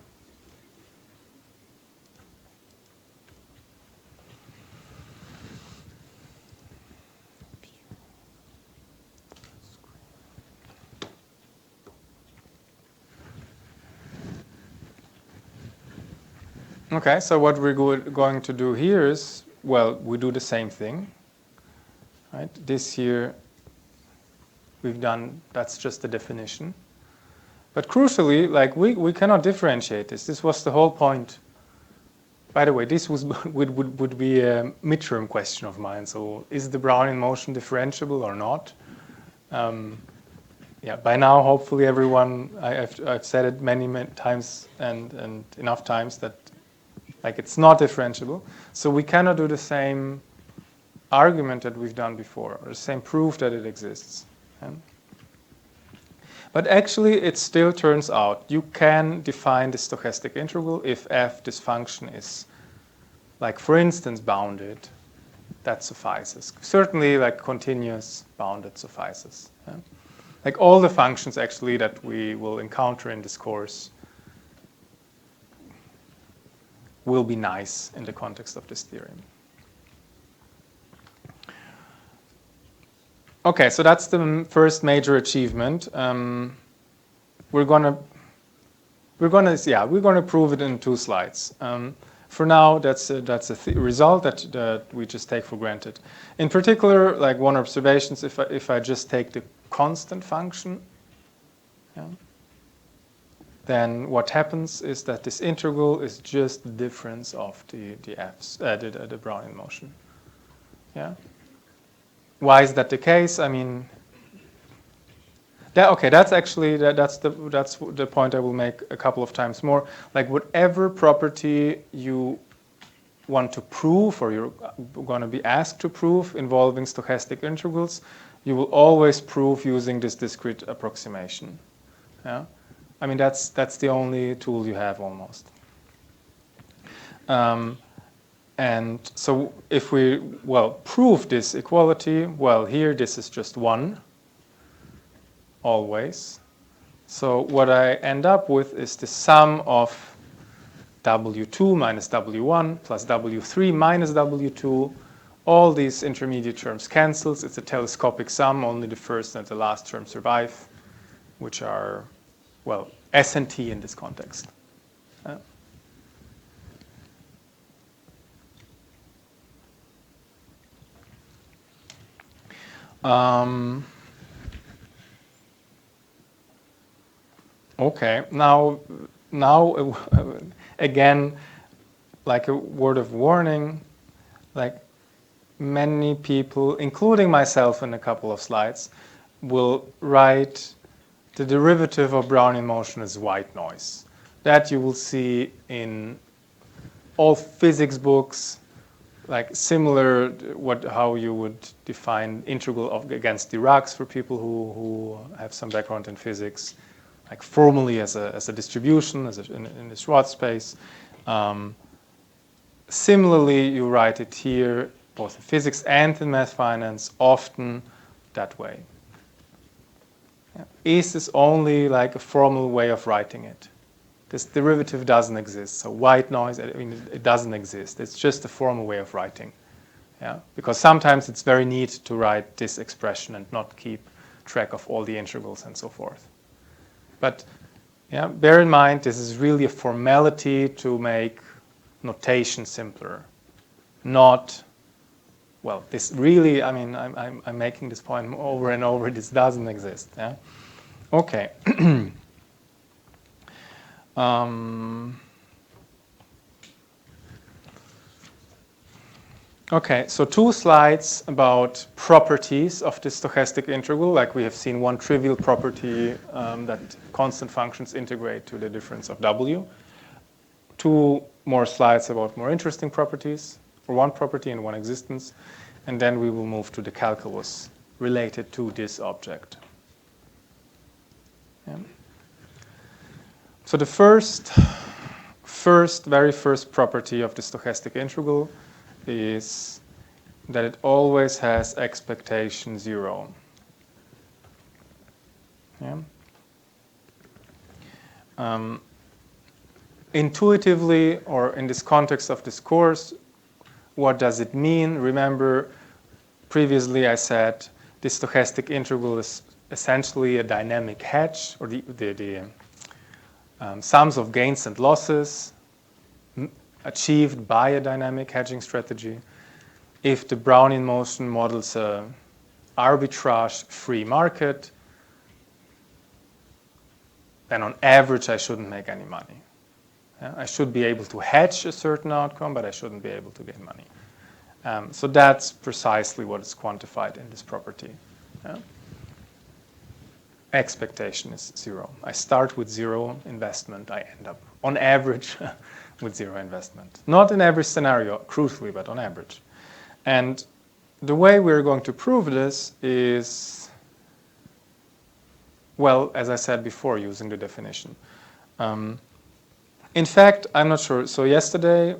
Okay, so what we're going to do here is, well, we do the same thing, right? This here, we've done, that's just the definition. But crucially, like we cannot differentiate this. This was the whole point. By the way, this would be a midterm question of mine. So is the Brownian motion differentiable or not? yeah, by now, hopefully everyone, I've said it many times and enough times that like it's not differentiable. So we cannot do the same argument that we've done before, or the same proof that it exists. Yeah? But actually, it still turns out you can define the stochastic integral if f, this function, is, like, for instance, bounded. That suffices. Certainly, like, continuous bounded suffices. Yeah? Like, all the functions, actually, that we will encounter in this course will be nice in the context of this theorem. Okay, so that's the first major achievement. We're gonna prove it in 2 slides. For now, that's a result that we just take for granted. In particular, like one observation, if I just take the constant function, yeah, then what happens is that this integral is just the difference of the f's, the Brownian motion. Yeah. Why is that the case? I mean, that's actually that's the point I will make a couple of times more. Like whatever property you want to prove, or you're going to be asked to prove involving stochastic integrals, you will always prove using this discrete approximation. Yeah, I mean that's the only tool you have almost. And so if we, prove this equality, here this is just 1, always. So what I end up with is the sum of W2 minus W1 plus W3 minus W2. All these intermediate terms cancels. It's a telescopic sum. Only the first and the last term survive, which are, S and T in this context. Okay, now again, like a word of warning, like many people, including myself in a couple of slides, will write the derivative of Brownian motion as white noise. That you will see in all physics books, like similar how you would define integral against Dirac's for people who have some background in physics, like formally as a distribution, in the Schwartz space. Similarly, you write it here, both in physics and in math finance, often that way. Yeah. Is this only like a formal way of writing it? This derivative doesn't exist. So white noise, I mean, it doesn't exist. It's just a formal way of writing. Yeah? Because sometimes it's very neat to write this expression and not keep track of all the integrals and so forth. But yeah, bear in mind, this is really a formality to make notation simpler. Not, this really, I mean, I'm making this point over and over. This doesn't exist. Yeah? Okay. Okay, so 2 slides about properties of the stochastic integral. Like we have seen one trivial property that constant functions integrate to the difference of w. 2 more slides about more interesting properties, or one property and one existence. And then we will move to the calculus related to this object. Yeah. So the very first property of the stochastic integral is that it always has expectation 0. Yeah. Intuitively, or in this context of this course, what does it mean? Remember, previously I said the stochastic integral is essentially a dynamic hedge, or the sums of gains and losses achieved by a dynamic hedging strategy. If the Brownian motion models an arbitrage-free market, then on average I shouldn't make any money. Yeah? I should be able to hedge a certain outcome, but I shouldn't be able to gain money. So that's precisely what is quantified in this property. Yeah? expectation is 0. I start with 0 investment. I end up, on average, with 0 investment. Not in every scenario, crucially, but on average. And the way we're going to prove this is, well, as I said before, using the definition. In fact, I'm not sure. So yesterday,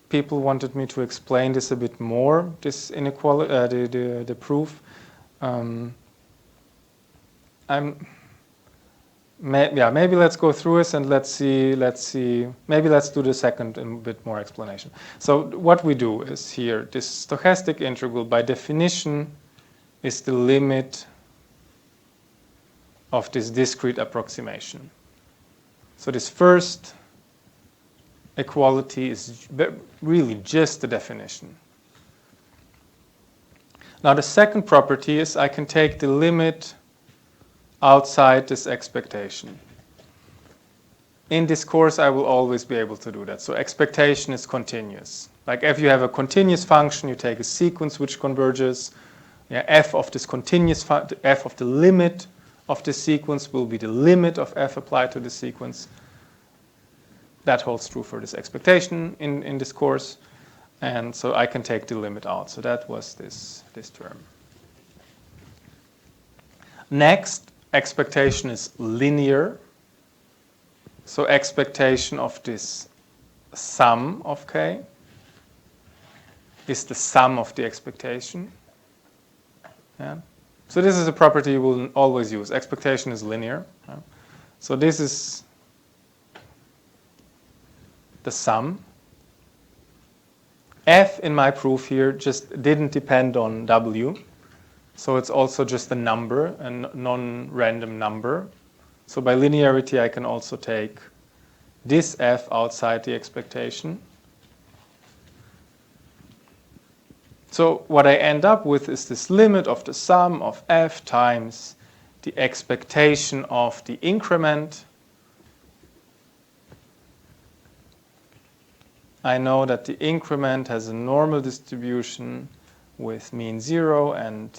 people wanted me to explain this a bit more, this inequality, the proof. Maybe let's go through this and let's see. Maybe let's do the second in a bit more explanation. So what we do is here, this stochastic integral by definition is the limit of this discrete approximation. So this first equality is really just the definition. Now the second property is I can take the limit outside this expectation. In this course, I will always be able to do that. So expectation is continuous. Like if you have a continuous function, you take a sequence which converges. Yeah, f of this continuous, f of the limit of the sequence will be the limit of f applied to the sequence. That holds true for this expectation in this course. And so I can take the limit out. So that was this term. Next, expectation is linear. So expectation of this sum of k is the sum of the expectation. Yeah. So this is a property you will always use. Expectation is linear. Yeah. So this is the sum. F in my proof here just didn't depend on W. So it's also just a number, a non-random number. So by linearity, I can also take this f outside the expectation. So what I end up with is this limit of the sum of f times the expectation of the increment. I know that the increment has a normal distribution with mean 0, and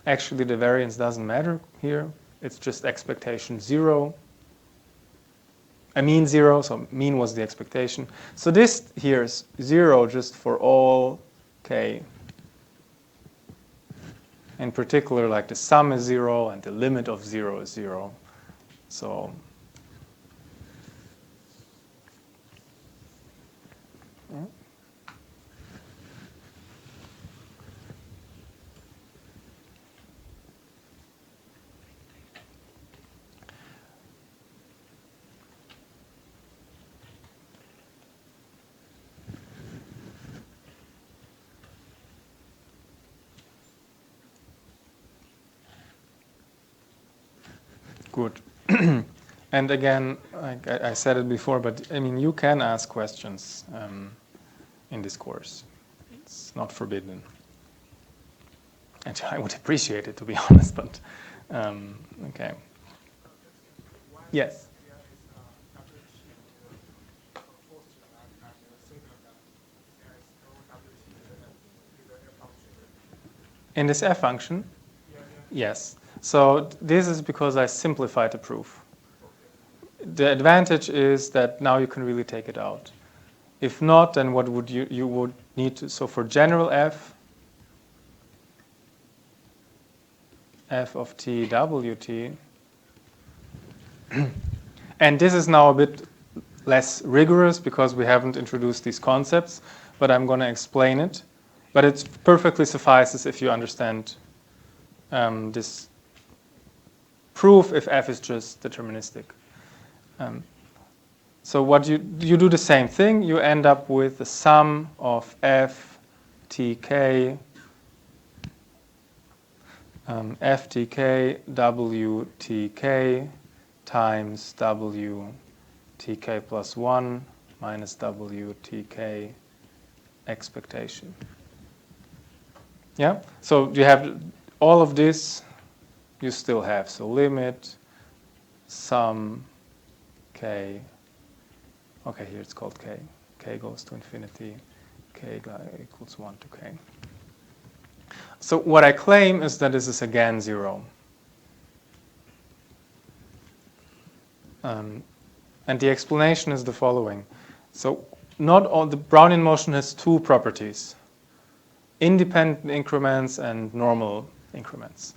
actually the variance doesn't matter here. It's just expectation 0. I mean 0, so mean was the expectation. So this here is 0 just for all k. In particular, like the sum is 0 and the limit of 0 is 0. So good. And again, I said it before, but I mean, you can ask questions in this course. It's not forbidden. And I would appreciate it, to be honest, but okay. Yes? In this f function? Yes. So this is because I simplified the proof. The advantage is that now you can really take it out. If not, then what would you would need to, so for general f of t, wt, and this is now a bit less rigorous because we haven't introduced these concepts, but I'm going to explain it. But it perfectly suffices if you understand this proof if f is just deterministic. So what you do the same thing. You end up with the sum of f tk ftk wtk times wtk plus 1 minus wtk expectation. Yeah? So you have all of this, you still have. So limit sum k. Okay, here it's called k. K goes to infinity. K equals 1 to k. So what I claim is that this is again 0. And the explanation is the following. So not all the Brownian motion has two properties: independent increments and normal increments.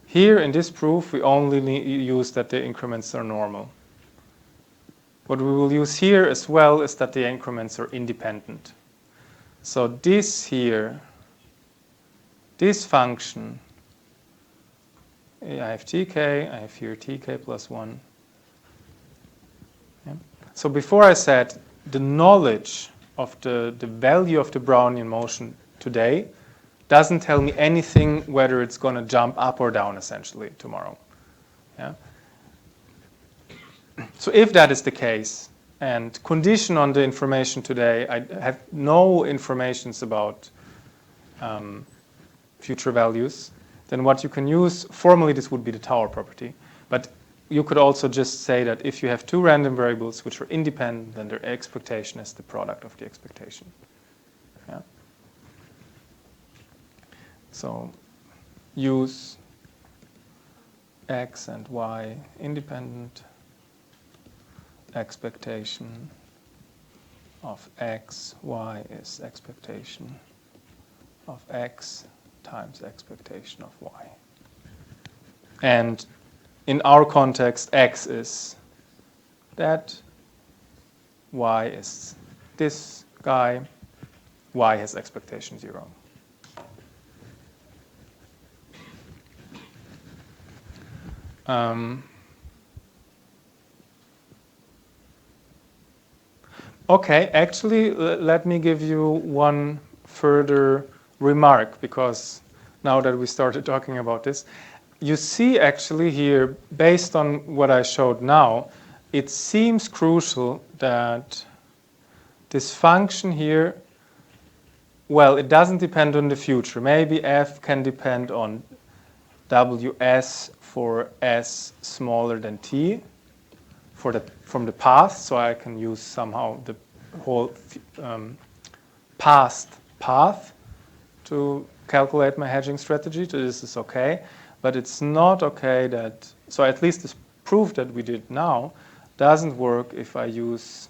Here in this proof, we only use that the increments are normal. What we will use here as well is that the increments are independent. So this here, this function, I have tk, I have here tk plus 1. Yeah. So before I said the knowledge of the value of the Brownian motion today doesn't tell me anything whether it's going to jump up or down essentially tomorrow. Yeah? So if that is the case, and condition on the information today, I have no informations about future values, then what you can use, formally this would be the Tower property, but you could also just say that if you have two random variables which are independent, then their expectation is the product of the expectation. Yeah? So use x and y independent, expectation of x, y is expectation of x times expectation of y. And in our context, x is that, y is this guy, y has expectation 0. Okay, actually, let me give you one further remark, because now that we started talking about this, you see actually here, based on what I showed now, it seems crucial that this function here, well, it doesn't depend on the future. Maybe f can depend on ws for s smaller than t from the past, so I can use somehow the whole past path to calculate my hedging strategy. So this is okay, but it's not okay that, so at least this proof that we did now doesn't work if I use,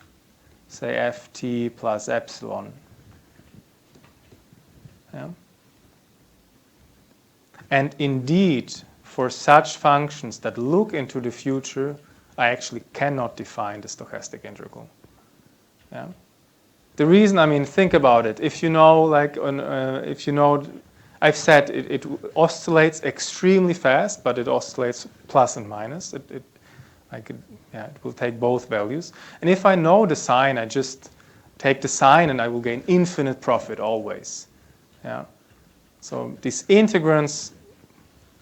say, ft plus epsilon. Yeah? And indeed, for such functions that look into the future, I actually cannot define the stochastic integral. Yeah? The reason, I mean, think about it. If you know, like, if you know, I've said it oscillates extremely fast, but it oscillates plus and minus. It will take both values. And if I know the sign, I just take the sign and I will gain infinite profit always. Yeah. So these integrants,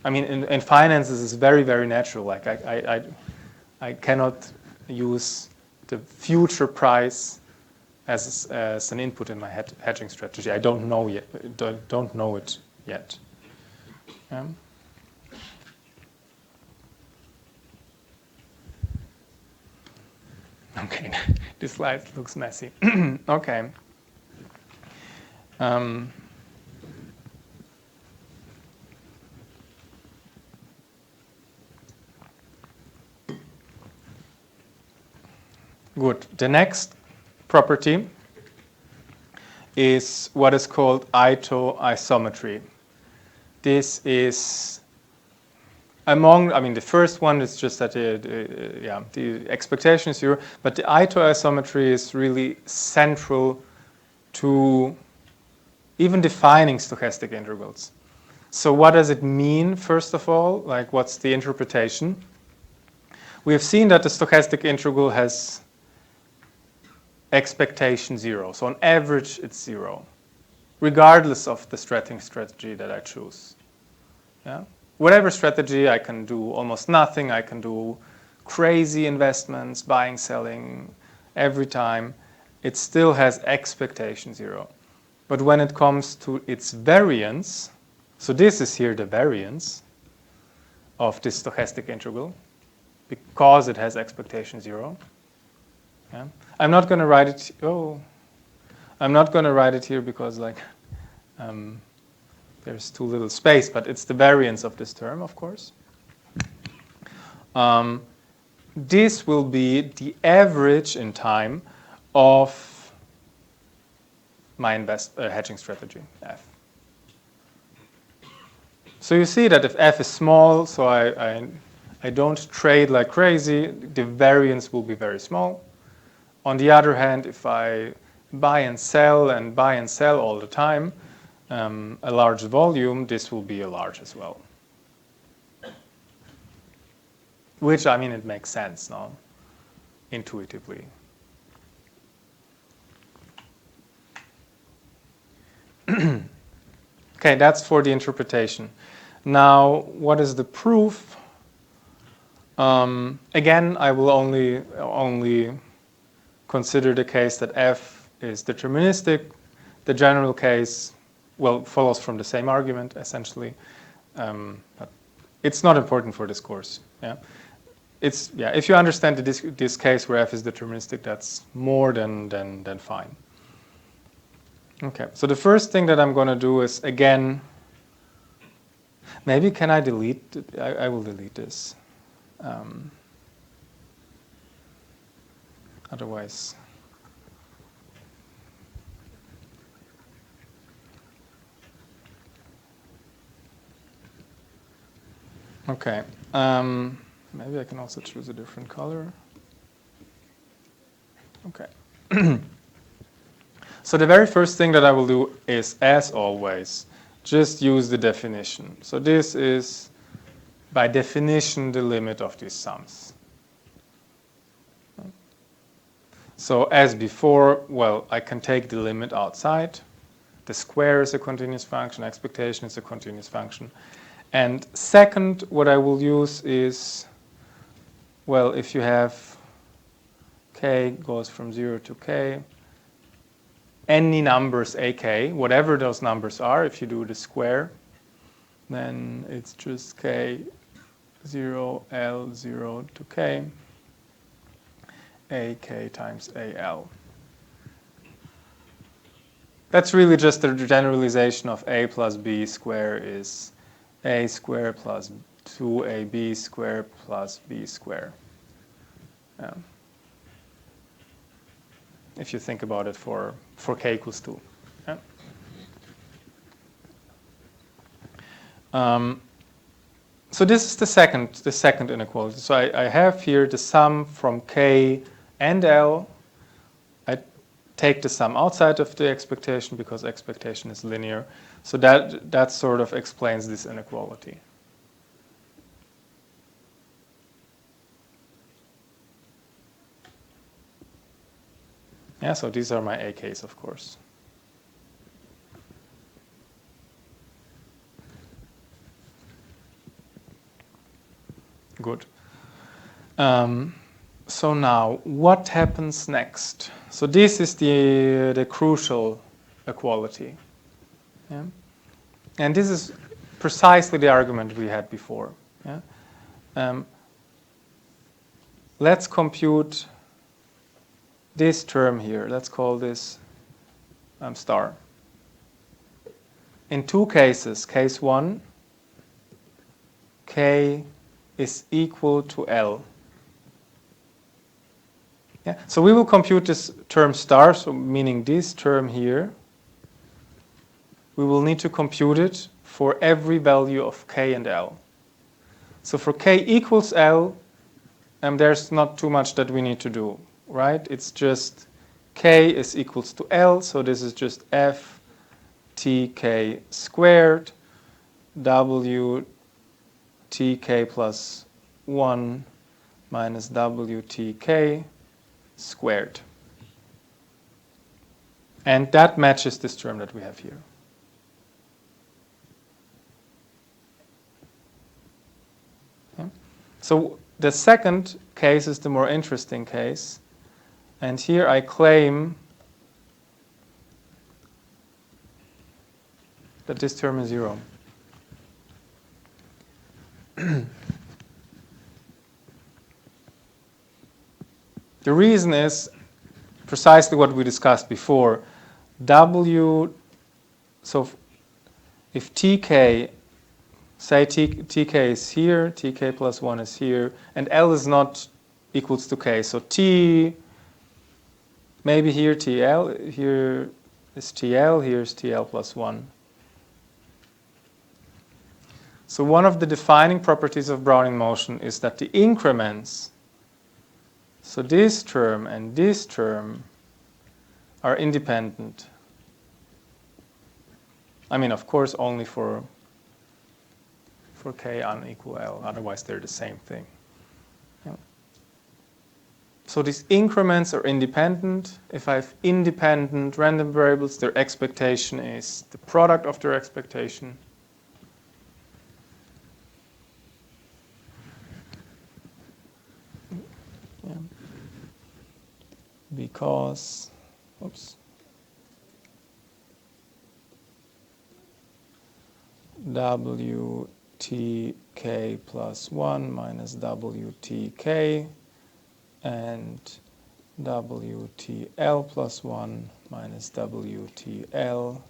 I mean, in finance, this is very, very natural. Like I cannot use the future price as an input in my hedging strategy. I don't know yet. Don't know it yet. Yeah. Okay, this slide looks messy. Okay. Good. The next property is what is called Ito isometry. This is among, I mean, the first one is just that the expectation is 0, but the Ito isometry is really central to even defining stochastic integrals. So what does it mean, first of all? Like, what's the interpretation? We have seen that the stochastic integral has expectation 0. So on average, it's 0, regardless of the strategy that I choose. Yeah? Whatever strategy, I can do almost nothing. I can do crazy investments, buying, selling, every time. It still has expectation 0. But when it comes to its variance, so this is here the variance of this stochastic integral, because it has expectation 0. Yeah? I'm not going to write it. I'm not going to write it here because there's too little space. But it's the variance of this term, of course. this will be the average in time of my hedging strategy, F. So you see that if F is small, so I don't trade like crazy, the variance will be very small. On the other hand, if I buy and sell all the time, a large volume, this will be a large as well. Which, I mean, it makes sense now, intuitively. Okay, that's for the interpretation. Now, what is the proof? Again, I will only consider the case that F is deterministic. The general case, well, follows from the same argument, essentially. But it's not important for this course. Yeah, if you understand this case where F is deterministic, that's more than fine. Okay, so the first thing that I'm going to do is, again, maybe can I delete? I will delete this. Otherwise, okay. Maybe I can also choose a different color. Okay. So the very first thing that I will do is, as always, just use the definition. So this is, by definition, the limit of these sums. So as before, well, I can take the limit outside. The square is a continuous function. Expectation is a continuous function. And second, what I will use is, well, if you have k goes from 0 to k, any numbers ak, whatever those numbers are, if you do the square, then it's just k 0, L 0 to k, ak times al. That's really just a generalization of a plus b square is a square plus 2ab square plus b square. If you think about it for k equals 2. Yeah? So this is the second inequality. So I have here the sum from k and l. I take the sum outside of the expectation because expectation is linear. So that sort of explains this inequality. Yeah, so these are my AKs, of course. Good. So now, what happens next? So this is the crucial equality. Yeah? And this is precisely the argument we had before. Yeah? Let's compute this term here. Let's call this star. In two cases, case 1, k is equal to L. Yeah? So we will compute this term star, so meaning this term here. We will need to compute it for every value of k and L. So for k equals L, there's not too much that we need to do, right? It's just k is equals to L, so this is just f tk squared w tk plus 1 minus wtk squared. And that matches this term that we have here. Okay. So the second case is the more interesting case. And here I claim that this term is 0. The reason is precisely what we discussed before. So if tk, say tk is here, tk plus 1 is here, and L is not equals to k. So t, maybe here TL, here is TL, here's TL plus 1. So one of the defining properties of Brownian motion is that the increments, so this term and this term, are independent. I mean, of course, only for k unequal L, otherwise they're the same thing. Yeah. So these increments are independent. If I have independent random variables, their expectation is the product of their expectation. Yeah. Because, oops. WTK plus 1 minus WTK and WTL plus 1 minus WTL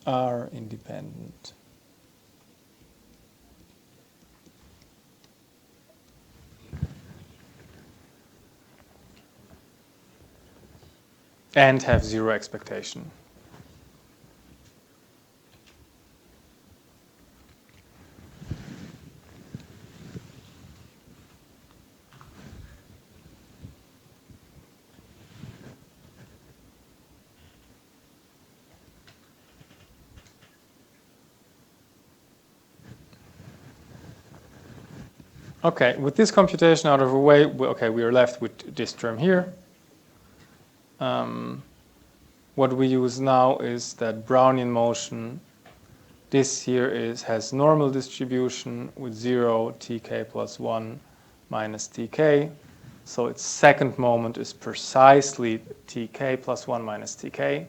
are independent. And have zero expectation. Okay, with this computation out of the way, we are left with this term here. What we use now is that Brownian motion, this here has normal distribution with 0, tk plus 1 minus tk. So its second moment is precisely tk plus 1 minus tk.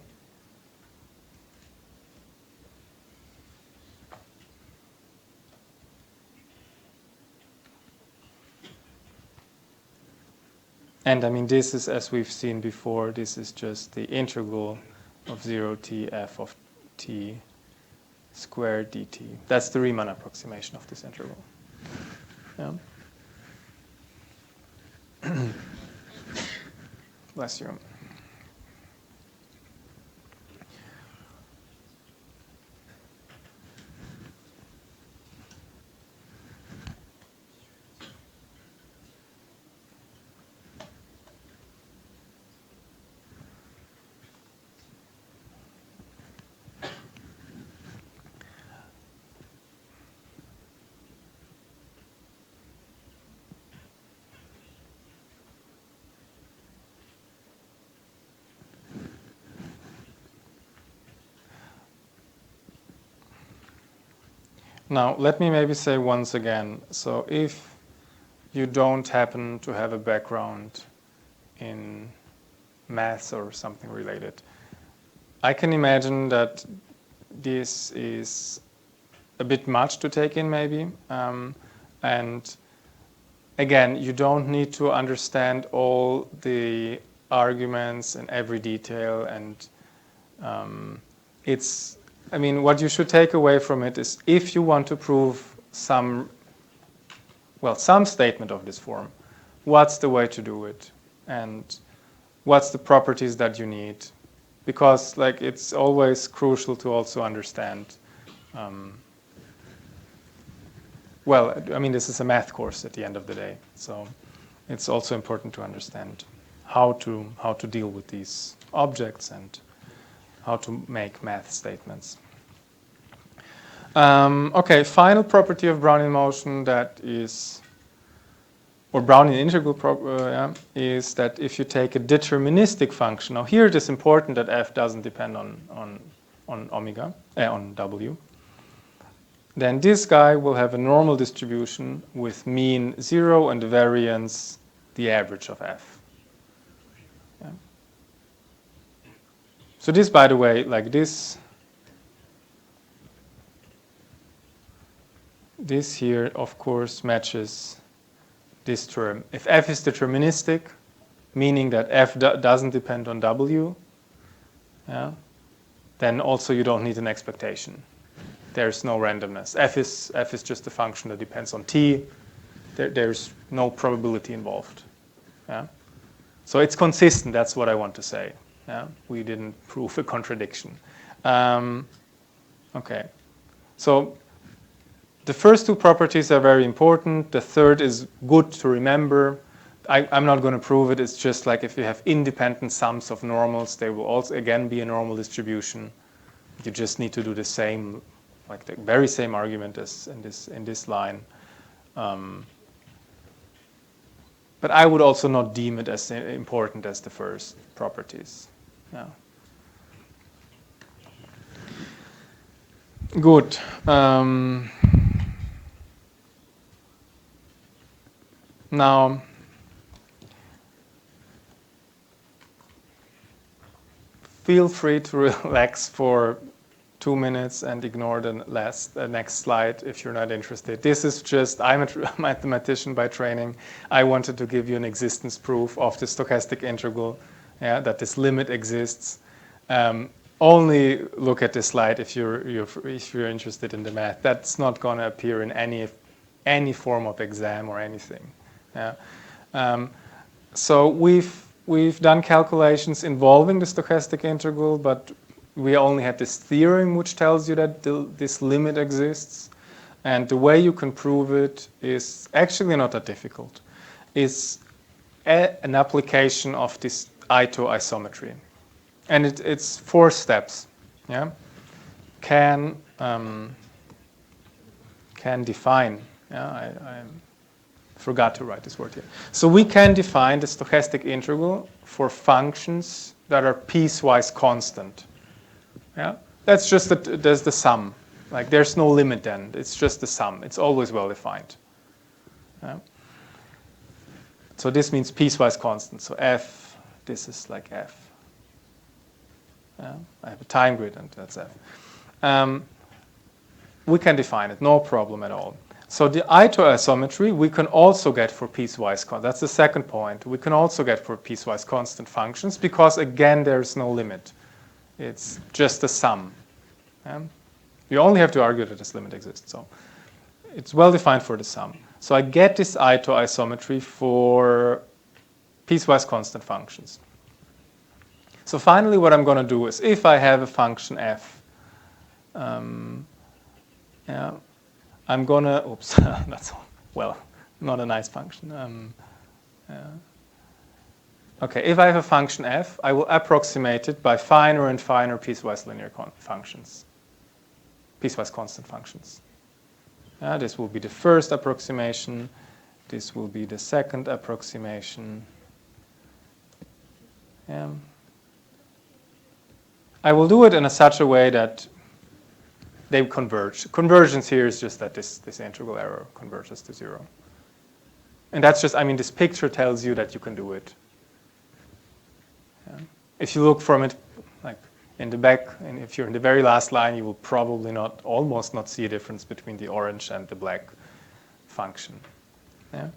And I mean, this is, as we've seen before, this is just the integral of 0t f of t squared dt. That's the Riemann approximation of this integral. Yeah. Bless you. Now, let me maybe say once again, so if you don't happen to have a background in maths or something related, I can imagine that this is a bit much to take in maybe. And again, you don't need to understand all the arguments and every detail. And I mean, what you should take away from it is if you want to prove some statement of this form, what's the way to do it? And what's the properties that you need? Because like it's always crucial to also understand. Well, I mean, this is a math course at the end of the day, so it's also important to understand how to deal with these objects and how to make math statements. Okay, final property of Brownian motion that is, or Brownian integral is that if you take a deterministic function, now here it is important that f doesn't depend on omega, on w, then this guy will have a normal distribution with mean 0 and variance the average of f. Yeah. So this, by the way, like this here, of course, matches this term. If f is deterministic, meaning that f doesn't depend on w, yeah, then also you don't need an expectation. there's no randomness. F is just a function that depends on t. There's no probability involved. Yeah? So it's consistent, that's what I want to say. Yeah? We didn't prove a contradiction. Okay. So the first two properties are very important. The third is good to remember. I'm not going to prove it. It's just like if you have independent sums of normals, they will also again be a normal distribution. You just need to do the same, like the very same argument as in this line. But I would also not deem it as important as the first properties. Yeah. Good. Now, feel free to relax for 2 minutes and ignore the next slide if you're not interested. This is just, I'm a mathematician by training. I wanted to give you an existence proof of the stochastic integral, yeah, that this limit exists. Only look at this slide if you're interested in the math. That's not going to appear in any form of exam or anything. Yeah. So we've done calculations involving the stochastic integral, but we only had this theorem which tells you that this limit exists. And the way you can prove it is actually not that difficult. It's an application of this Ito isometry. And it's 4 steps. Yeah? Can define. Yeah, I forgot to write this word here. So we can define the stochastic integral for functions that are piecewise constant. Yeah, that's just there's the sum. Like there's no limit then. It's just the sum. It's always well defined. Yeah? So this means piecewise constant. So f, this is like f. Yeah? I have a time grid and that's f. We can define it, no problem at all. So the Ito isometry we can also get for piecewise constant. That's the second point. We can also get for piecewise constant functions because again there's no limit. It's just a sum. Yeah? You only have to argue that this limit exists. So it's well defined for the sum. So I get this Ito isometry for piecewise constant functions. So finally what I'm going to do is if I have a function f, yeah, I'm going to, oops, that's, well, not a nice function. Okay, if I have a function f, I will approximate it by finer and finer piecewise linear functions, piecewise constant functions. This will be the first approximation. This will be the second approximation. I will do it in such a way that they converge. Convergence here is just that this integral error converges to 0. And that's just, I mean, this picture tells you that you can do it. If you look from it like in the back, and if you're in the very last line, you will probably almost not see a difference between the orange and the black function. Yeah?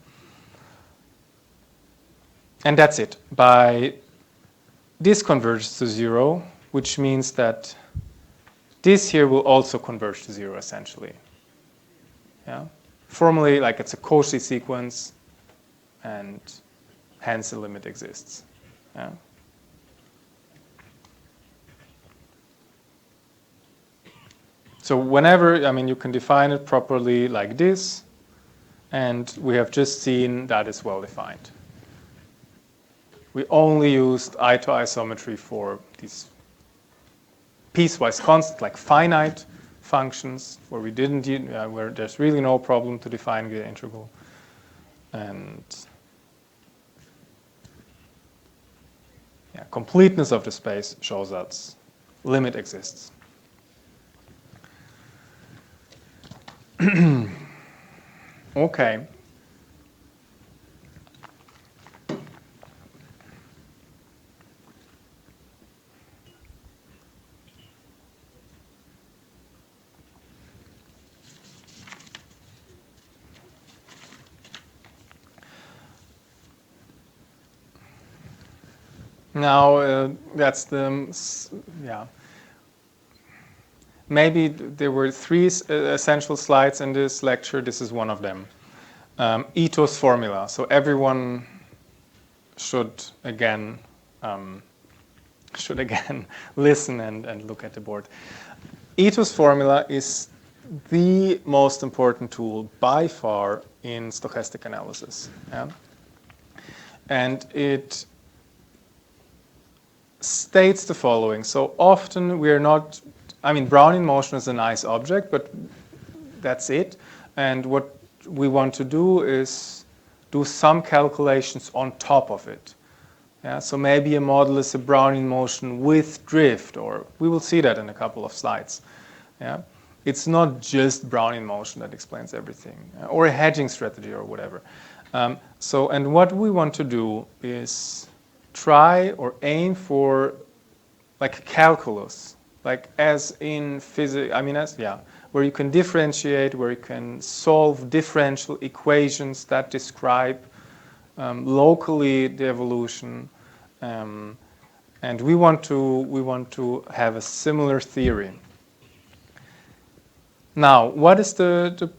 And that's it. By this converges to 0, which means that this here will also converge to 0 essentially. Yeah? Formally, like it's a Cauchy sequence, and hence a limit exists. Yeah? So whenever, I mean, you can define it properly like this, and we have just seen that is well defined. We only used Ito isometry for these piecewise constant, like finite functions, where we didn't, where there's really no problem to define the integral, and yeah, completeness of the space shows that limit exists. Okay. Now that's the, yeah. maybe there were three essential slides in this lecture. This is one of them. Ito's formula. So everyone should again listen and look at the board. Ito's formula is the most important tool by far in stochastic analysis. Yeah? And it states the following. So often we are not, I mean, Brownian motion is a nice object, but that's it. And what we want to do is do some calculations on top of it. Yeah, so maybe a model is a Brownian motion with drift, or we will see that in a couple of slides. Yeah? It's not just Brownian motion that explains everything, or a hedging strategy or whatever. And what we want to do is try or aim for like calculus, like as in physics, where you can differentiate, where you can solve differential equations that describe locally the evolution, and we want to have a similar theory. Now, what is the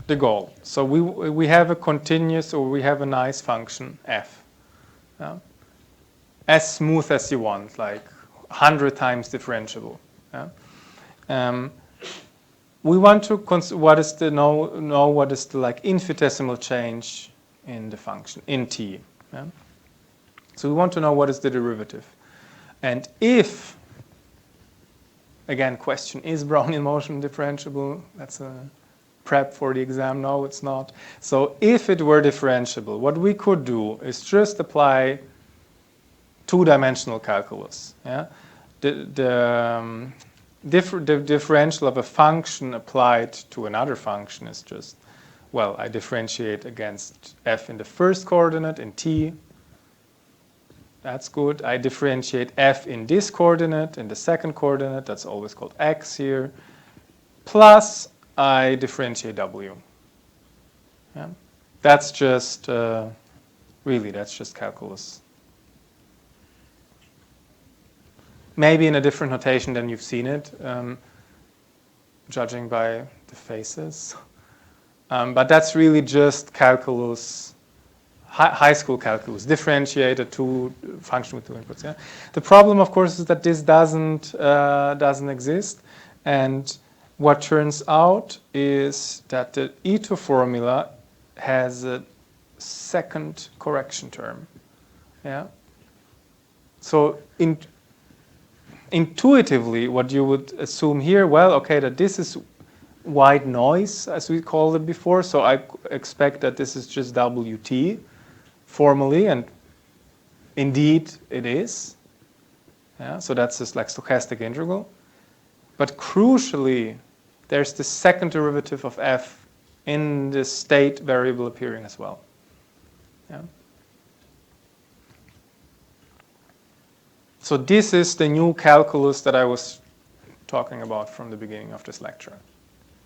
goal? So we have a continuous, or we have a nice function f, as smooth as you want, like 100 times differentiable. We want to what is the like infinitesimal change in the function in t. Yeah? So we want to know what is the derivative, and if, again, question, is Brownian motion differentiable? That's a prep for the exam. No, it's not. So if it were differentiable, what we could do is just apply two-dimensional calculus. Yeah? The differential of a function applied to another function is just, well, I differentiate against f in the first coordinate in t. That's good. I differentiate f in this coordinate, in the second coordinate. That's always called x here. Plus, I differentiate w. Yeah? That's just, really, that's just calculus. Maybe in a different notation than you've seen it, judging by the faces. But that's really just calculus, high school calculus, differentiate a function with two inputs. Yeah? The problem, of course, is that this doesn't exist. And what turns out is that the Ito formula has a second correction term. Yeah? So intuitively, what you would assume here, well, okay, that this is white noise, as we called it before, so I expect that this is just Wt formally, and indeed it is. Yeah, so that's just like stochastic integral. But crucially, there's the second derivative of f in the state variable appearing as well. Yeah. So this is the new calculus that I was talking about from the beginning of this lecture.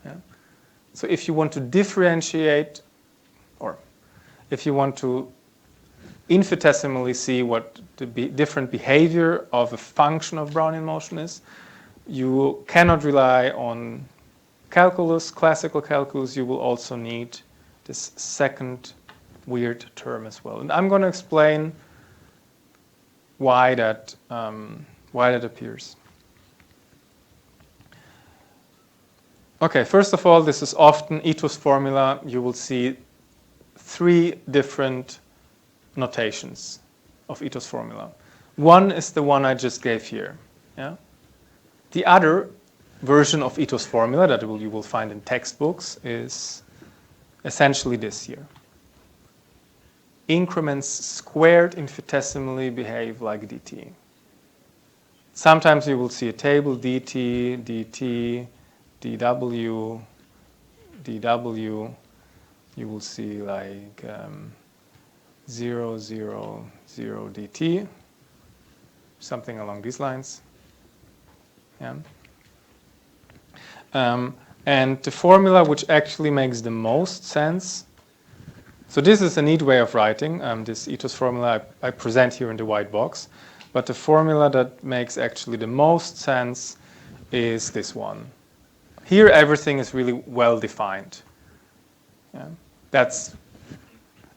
Yeah? So if you want to differentiate, or if you want to infinitesimally see what the different behavior of a function of Brownian motion is, you cannot rely on calculus, classical calculus. You will also need this second weird term as well. And I'm going to explain why that appears. Okay, first of all, this is often Ito's formula. You will see three different notations of Ito's formula. One is the one I just gave here. Yeah? The other version of Ito's formula that you will find in textbooks is essentially this here. Increments squared infinitesimally behave like dt. Sometimes you will see a table dt, dt, dw, dw. You will see like 0, 0, 0 dt, something along these lines. Yeah. And the formula which actually makes the most sense. So this is a neat way of writing this Ito's formula I present here in the white box. But the formula that makes actually the most sense is this one. Here everything is really well defined. Yeah? That's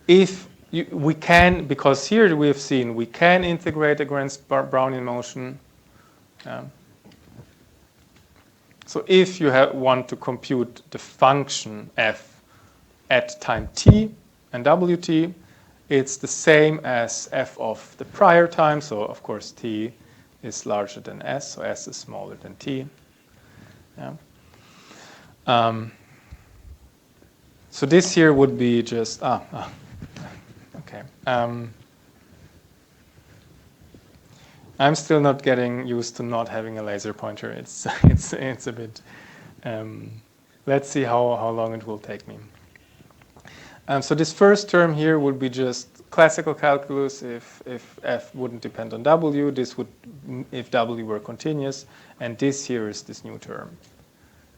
if we can, because here we have seen we can integrate against Brownian motion. Yeah? So if you want to compute the function f at time t and wt, it's the same as f of the prior time. So of course t is larger than s, so s is smaller than t. Yeah. So this here would be just okay. I'm still not getting used to not having a laser pointer. It's a bit. Let's see how long it will take me. So this first term here would be just classical calculus if f wouldn't depend on w. This would if w were continuous, and this here is this new term.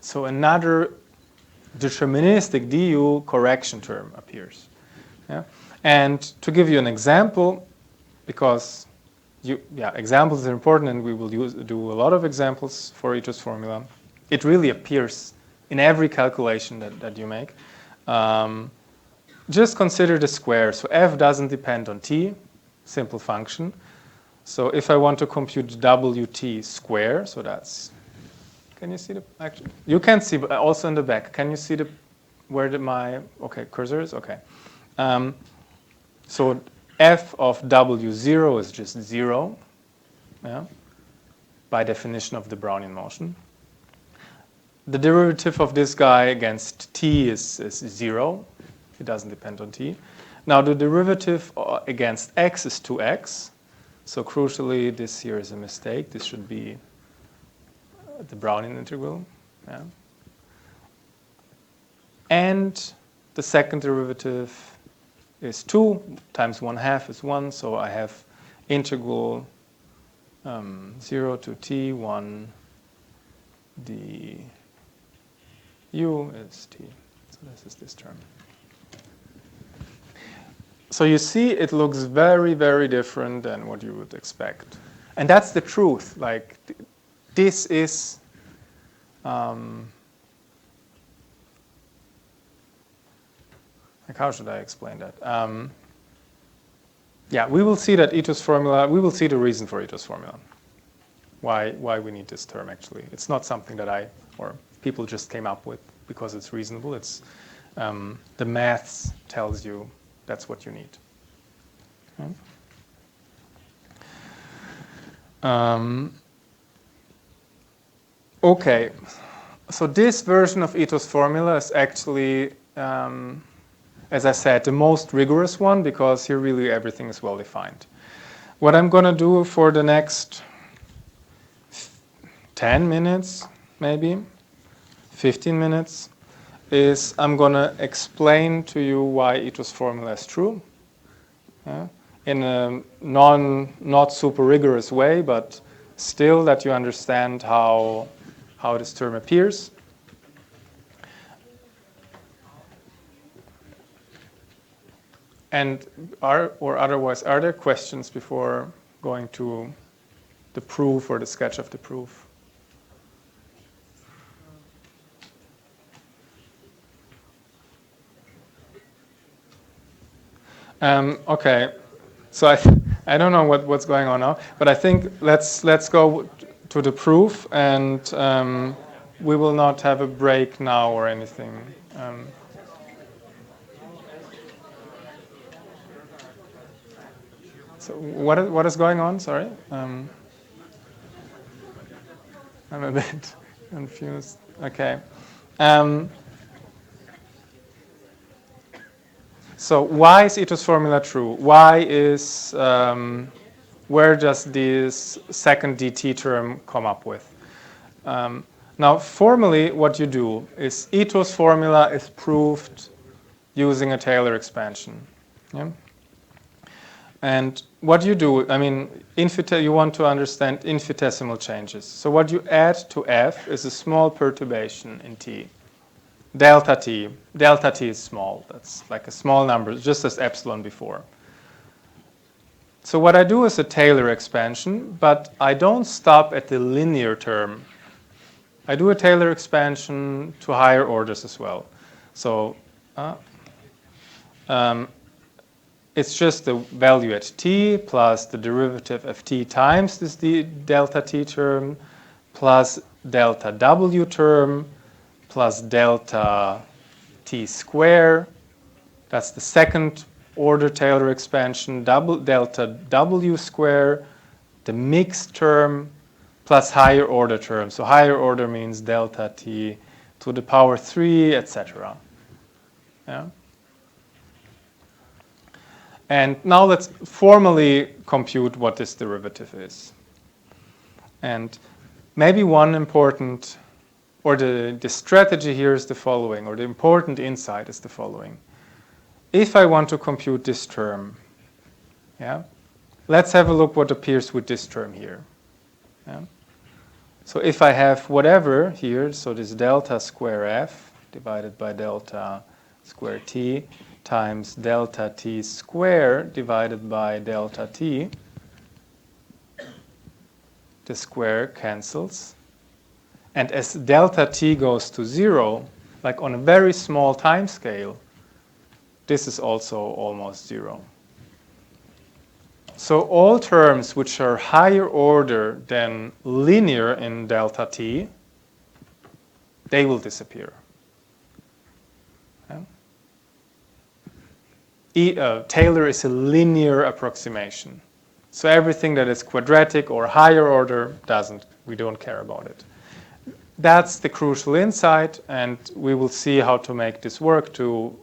So another deterministic du correction term appears. Yeah? And to give you an example, because examples are important, and we will do a lot of examples for Ito's formula. It really appears in every calculation that you make. Just consider the square. So f doesn't depend on t, simple function. So if I want to compute wt square, so that's, can you see the, actually, you can see also in the back. Can you see where my, okay, cursor is? Okay. So f of w0 is just 0, yeah, by definition of the Brownian motion. The derivative of this guy against t is 0. It doesn't depend on t. Now the derivative against x is 2x. So crucially, this here is a mistake. This should be the Brownian integral. Yeah. And the second derivative is 2 times 1/2 is 1. So I have integral 0 to t 1 du is t. So this is this term. So you see, it looks very, very different than what you would expect. And that's the truth. Like, this is, like, how should I explain that? Yeah, we will see that Ito's formula, we will see the reason for Ito's formula. Why we need this term, actually. It's not something that or people just came up with because it's reasonable. It's, the maths tells you that's what you need. Okay. Okay, so this version of Ito's formula is actually, as I said, the most rigorous one because here really everything is well defined. What I'm going to do for the next 10 minutes, maybe 15 minutes, is I'm going to explain to you why Ito's formula is true, in a not super rigorous way, but still that you understand how this term appears. And otherwise, are there questions before going to the proof or the sketch of the proof? Okay, so I don't know what's going on now, but I think let's go to the proof, and we will not have a break now or anything. So what is going on? Sorry, I'm a bit confused. Okay. So why is Ito's formula true? Why is, where does this second dt term come up with? Now, formally, what you do is Ito's formula is proved using a Taylor expansion. Yeah? And what you do, I mean, you want to understand infinitesimal changes. So what you add to f is a small perturbation in t. Delta t is small. That's like a small number, just as epsilon before. So what I do is a Taylor expansion, but I don't stop at the linear term. I do a Taylor expansion to higher orders as well. So it's just the value at t plus the derivative of t times this delta t term plus delta w term plus delta t square. That's the second order Taylor expansion, delta w square, the mixed term, plus higher order term. So higher order means delta t to the power 3, etc. Yeah? And now let's formally compute what this derivative is. And maybe one important, or the strategy here is the following, or the important insight is the following. If I want to compute this term, yeah, let's have a look what appears with this term here. Yeah? So if I have whatever here, so this delta square f divided by delta square t times delta t square divided by delta t, the square cancels. And as delta t goes to 0, like on a very small time scale, this is also almost 0. So all terms which are higher order than linear in delta t, they will disappear. Yeah? Taylor is a linear approximation. So everything that is quadratic or higher order we don't care about it. That's the crucial insight, and we will see how to make this work to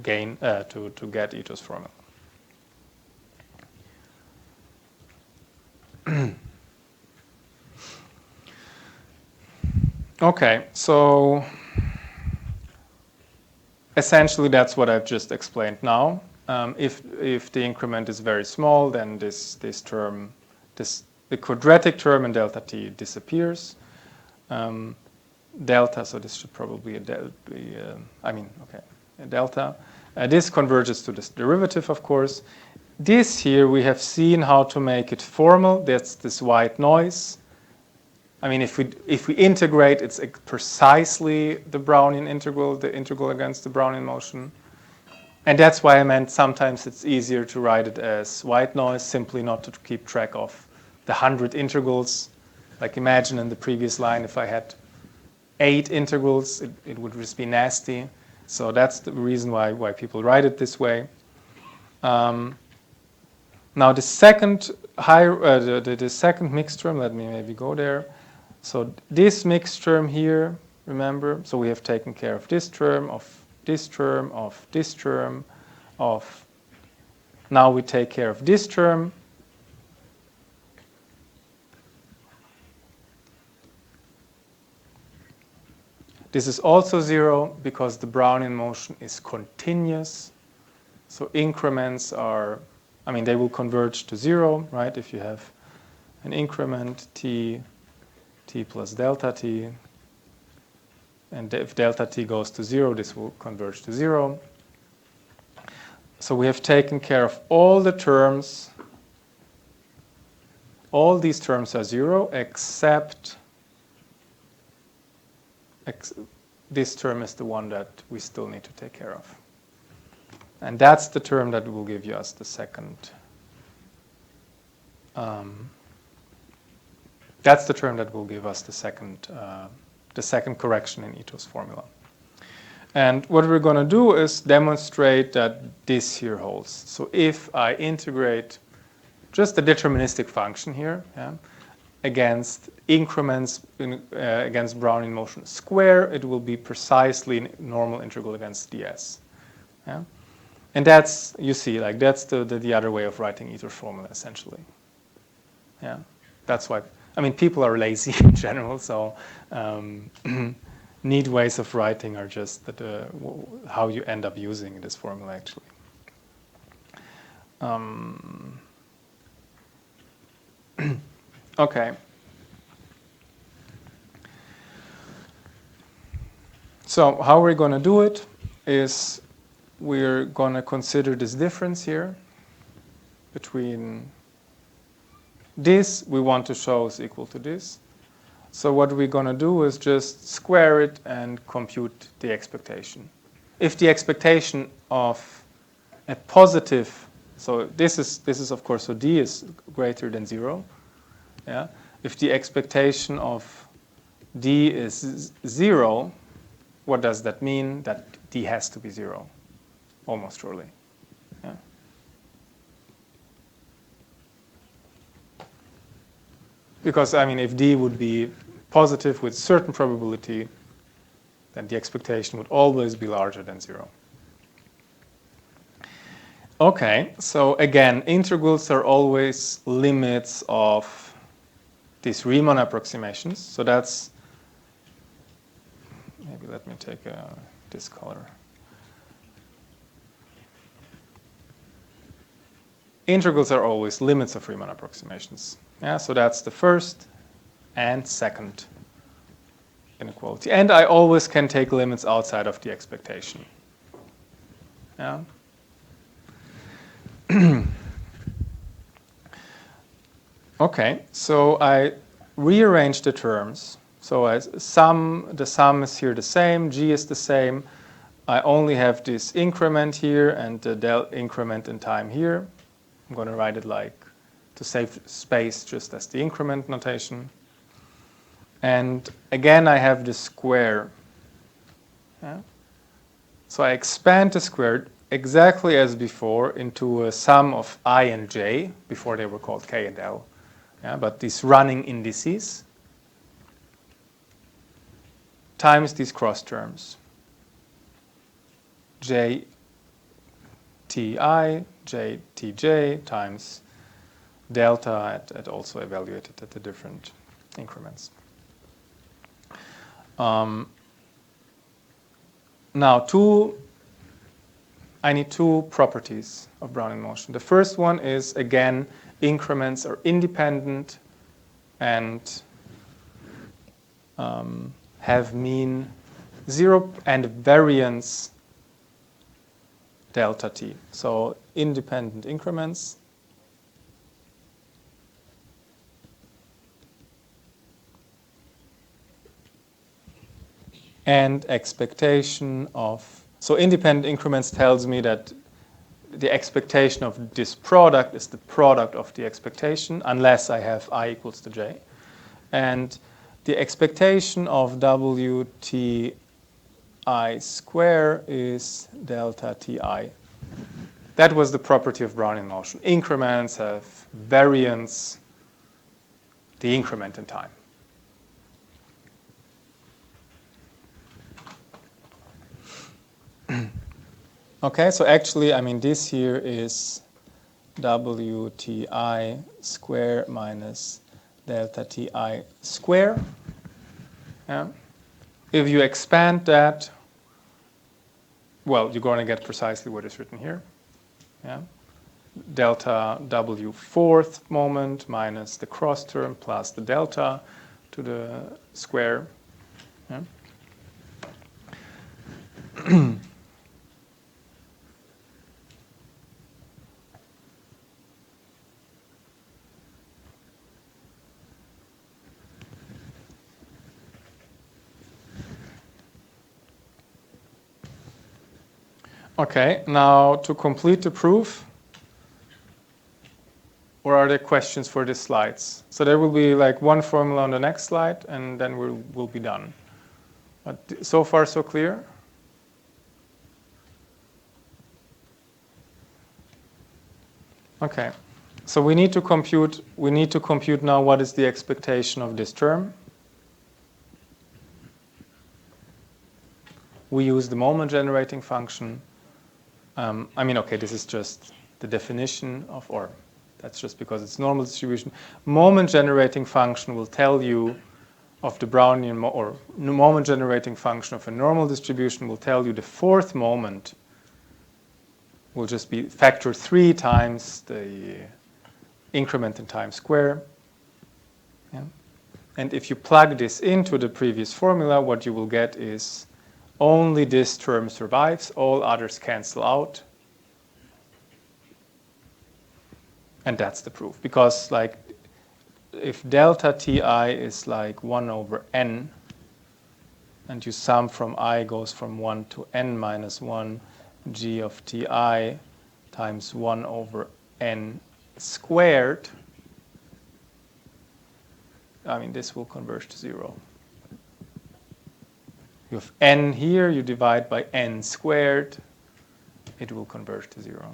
get Ito's formula. Okay, so essentially that's what I've just explained now. If the increment is very small, then this term, the quadratic term in delta t disappears. Delta, so this should probably be a delta. This converges to this derivative, of course. This here, we have seen how to make it formal. That's this white noise. I mean, if we integrate, it's precisely the Brownian integral, the integral against the Brownian motion. And that's why I meant sometimes it's easier to write it as white noise, simply not to keep track of the 100 integrals. Like imagine in the previous line, if I had 8 integrals, it would just be nasty. So that's the reason why people write it this way. Now the second the second mixed term, let me maybe go there. So this mixed term here, remember, so we have taken care of this term, of this term, of this term, of, now we take care of this term. This is also 0 because the Brownian motion is continuous. So increments are, I mean, they will converge to 0, right? If you have an increment t plus delta t, and if delta t goes to 0, this will converge to 0. So we have taken care of all the terms. All these terms are 0 except this term is the one that we still need to take care of. And that's the term that will give us the second. That's the term that will give us the second correction in Ito's formula. And what we're going to do is demonstrate that this here holds. So if I integrate just the deterministic function here, yeah, against increments against Brownian motion square, it will be precisely normal integral against ds. Yeah? And that's, you see, like that's the other way of writing Ito's formula, essentially. Yeah, that's why, I mean, people are lazy in general, so neat ways of writing are just how you end up using this formula, actually. Okay. So how we're going to do it is we're going to consider this difference here between this we want to show is equal to this. So what we're going to do is just square it and compute the expectation. If the expectation of a positive, so this is of course, so d is greater than 0. Yeah. If the expectation of d is 0, what does that mean? That d has to be 0, almost surely. Yeah. Because, I mean, if d would be positive with certain probability, then the expectation would always be larger than 0. Okay, so again, integrals are always limits of these Riemann approximations. So that's, maybe let me take this color. Integrals are always limits of Riemann approximations. Yeah, so that's the first and second inequality. And I always can take limits outside of the expectation. Yeah. Okay, so I rearrange the terms. So the sum is here the same, g is the same. I only have this increment here and the increment in time here. I'm going to write it like, to save space, just as the increment notation. And again, I have the square. Yeah? So I expand the square exactly as before into a sum of I and j, before they were called k and l. Yeah? But these running indices times these cross terms. j ti, j tj times delta at also evaluated at the different increments. Now, I need two properties of Brownian motion. The first one is, again, increments are independent and have mean 0 and variance delta t. So independent increments and expectation of, so independent increments tells me that the expectation of this product is the product of the expectation, unless I have I equals to j. And the expectation of WTI square is delta TI. That was the property of Brownian motion. Increments have variance, the increment in time. Okay, so actually, I mean, this here is WTI square minus delta TI square. Yeah. If you expand that, well, you're going to get precisely what is written here. Yeah. Delta W fourth moment minus the cross term plus the delta to the square. Yeah. Okay, now to complete the proof, or are there questions for these slides? So there will be like one formula on the next slide, and then we'll be done. But so far, so clear? Okay, so we need to compute now what is the expectation of this term. We use the moment generating function. I mean, okay, this is just the definition of, or that's just because it's normal distribution. Moment generating function will tell you of the Brownian, or moment generating function of a normal distribution will tell you the fourth moment will just be factor 3 times the increment in time square. Yeah. And if you plug this into the previous formula, what you will get is only this term survives, all others cancel out. And that's the proof. Because like if delta ti is like 1 over n, and you sum from I goes from 1 to n minus 1 g of ti times 1 over n squared, I mean, this will converge to 0. You have n here, you divide by n squared, it will converge to 0.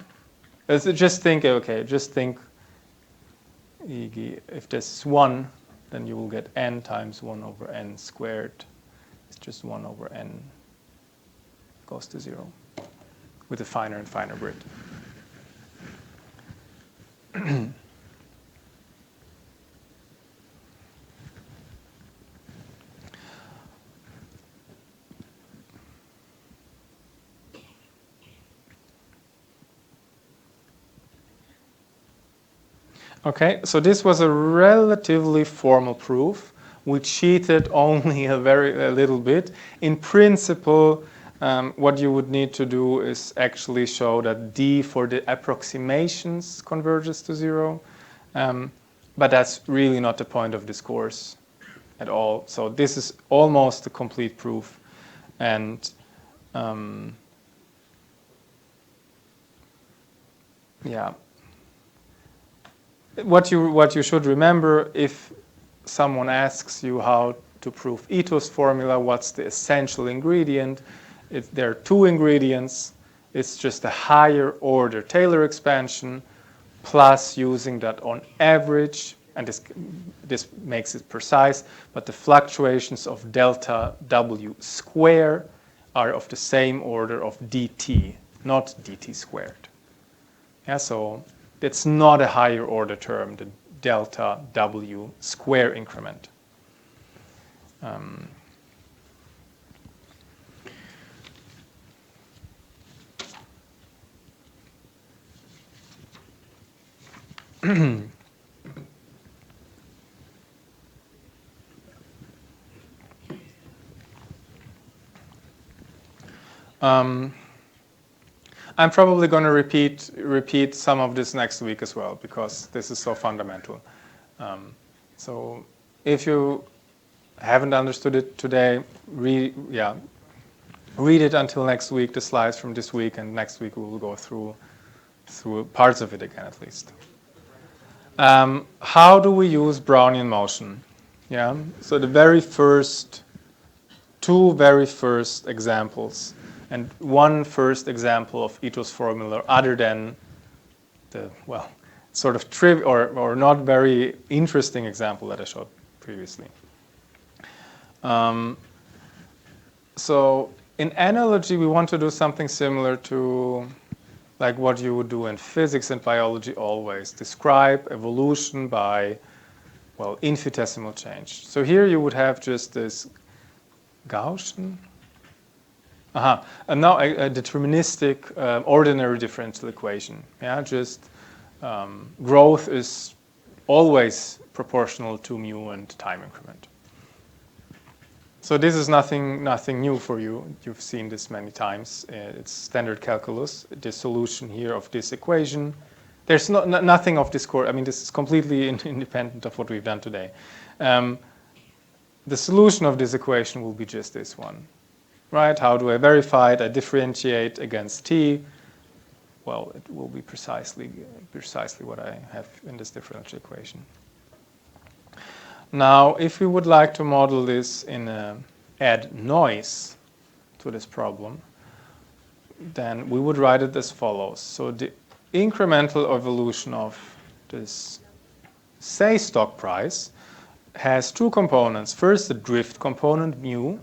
Just think, okay, just think, if this is 1, then you will get n times 1 over n squared. It's just 1 over n goes to 0 with a finer and finer grid. Okay, so this was a relatively formal proof. We cheated only a little bit. In principle, what you would need to do is actually show that d for the approximations converges to 0. But that's really not the point of this course at all. So this is almost a complete proof. And yeah. What you should remember, if someone asks you how to prove Ito's formula, what's the essential ingredient? There are two ingredients. It's just a higher order Taylor expansion plus using that on average, and this makes it precise, but the fluctuations of delta W square are of the same order of dt, not dt squared. Yeah, so it's not a higher order term, the delta W square increment. I'm probably going to repeat some of this next week as well, because this is so fundamental. So if you haven't understood it today, read it until next week, the slides from this week, and next week we will go through parts of it again at least. How do we use Brownian motion? Yeah. So the two very first examples. And one first example of Ito's formula, other than the, well, sort of or not very interesting example that I showed previously. So in analogy, we want to do something similar to like what you would do in physics and biology always. Describe evolution by, well, infinitesimal change. So here you would have just this Gaussian, and now a deterministic ordinary differential equation. Yeah, just growth is always proportional to mu and time increment. So this is nothing new for you. You've seen this many times. It's standard calculus. The solution here of this equation. There's nothing of this course. I mean, this is completely independent of what we've done today. The solution of this equation will be just this one. Right? How do I verify it? I differentiate against t. Well, it will be precisely what I have in this differential equation. Now, if we would like to model this add noise to this problem, then we would write it as follows. So the incremental evolution of this, say, stock price has two components. First, the drift component, mu,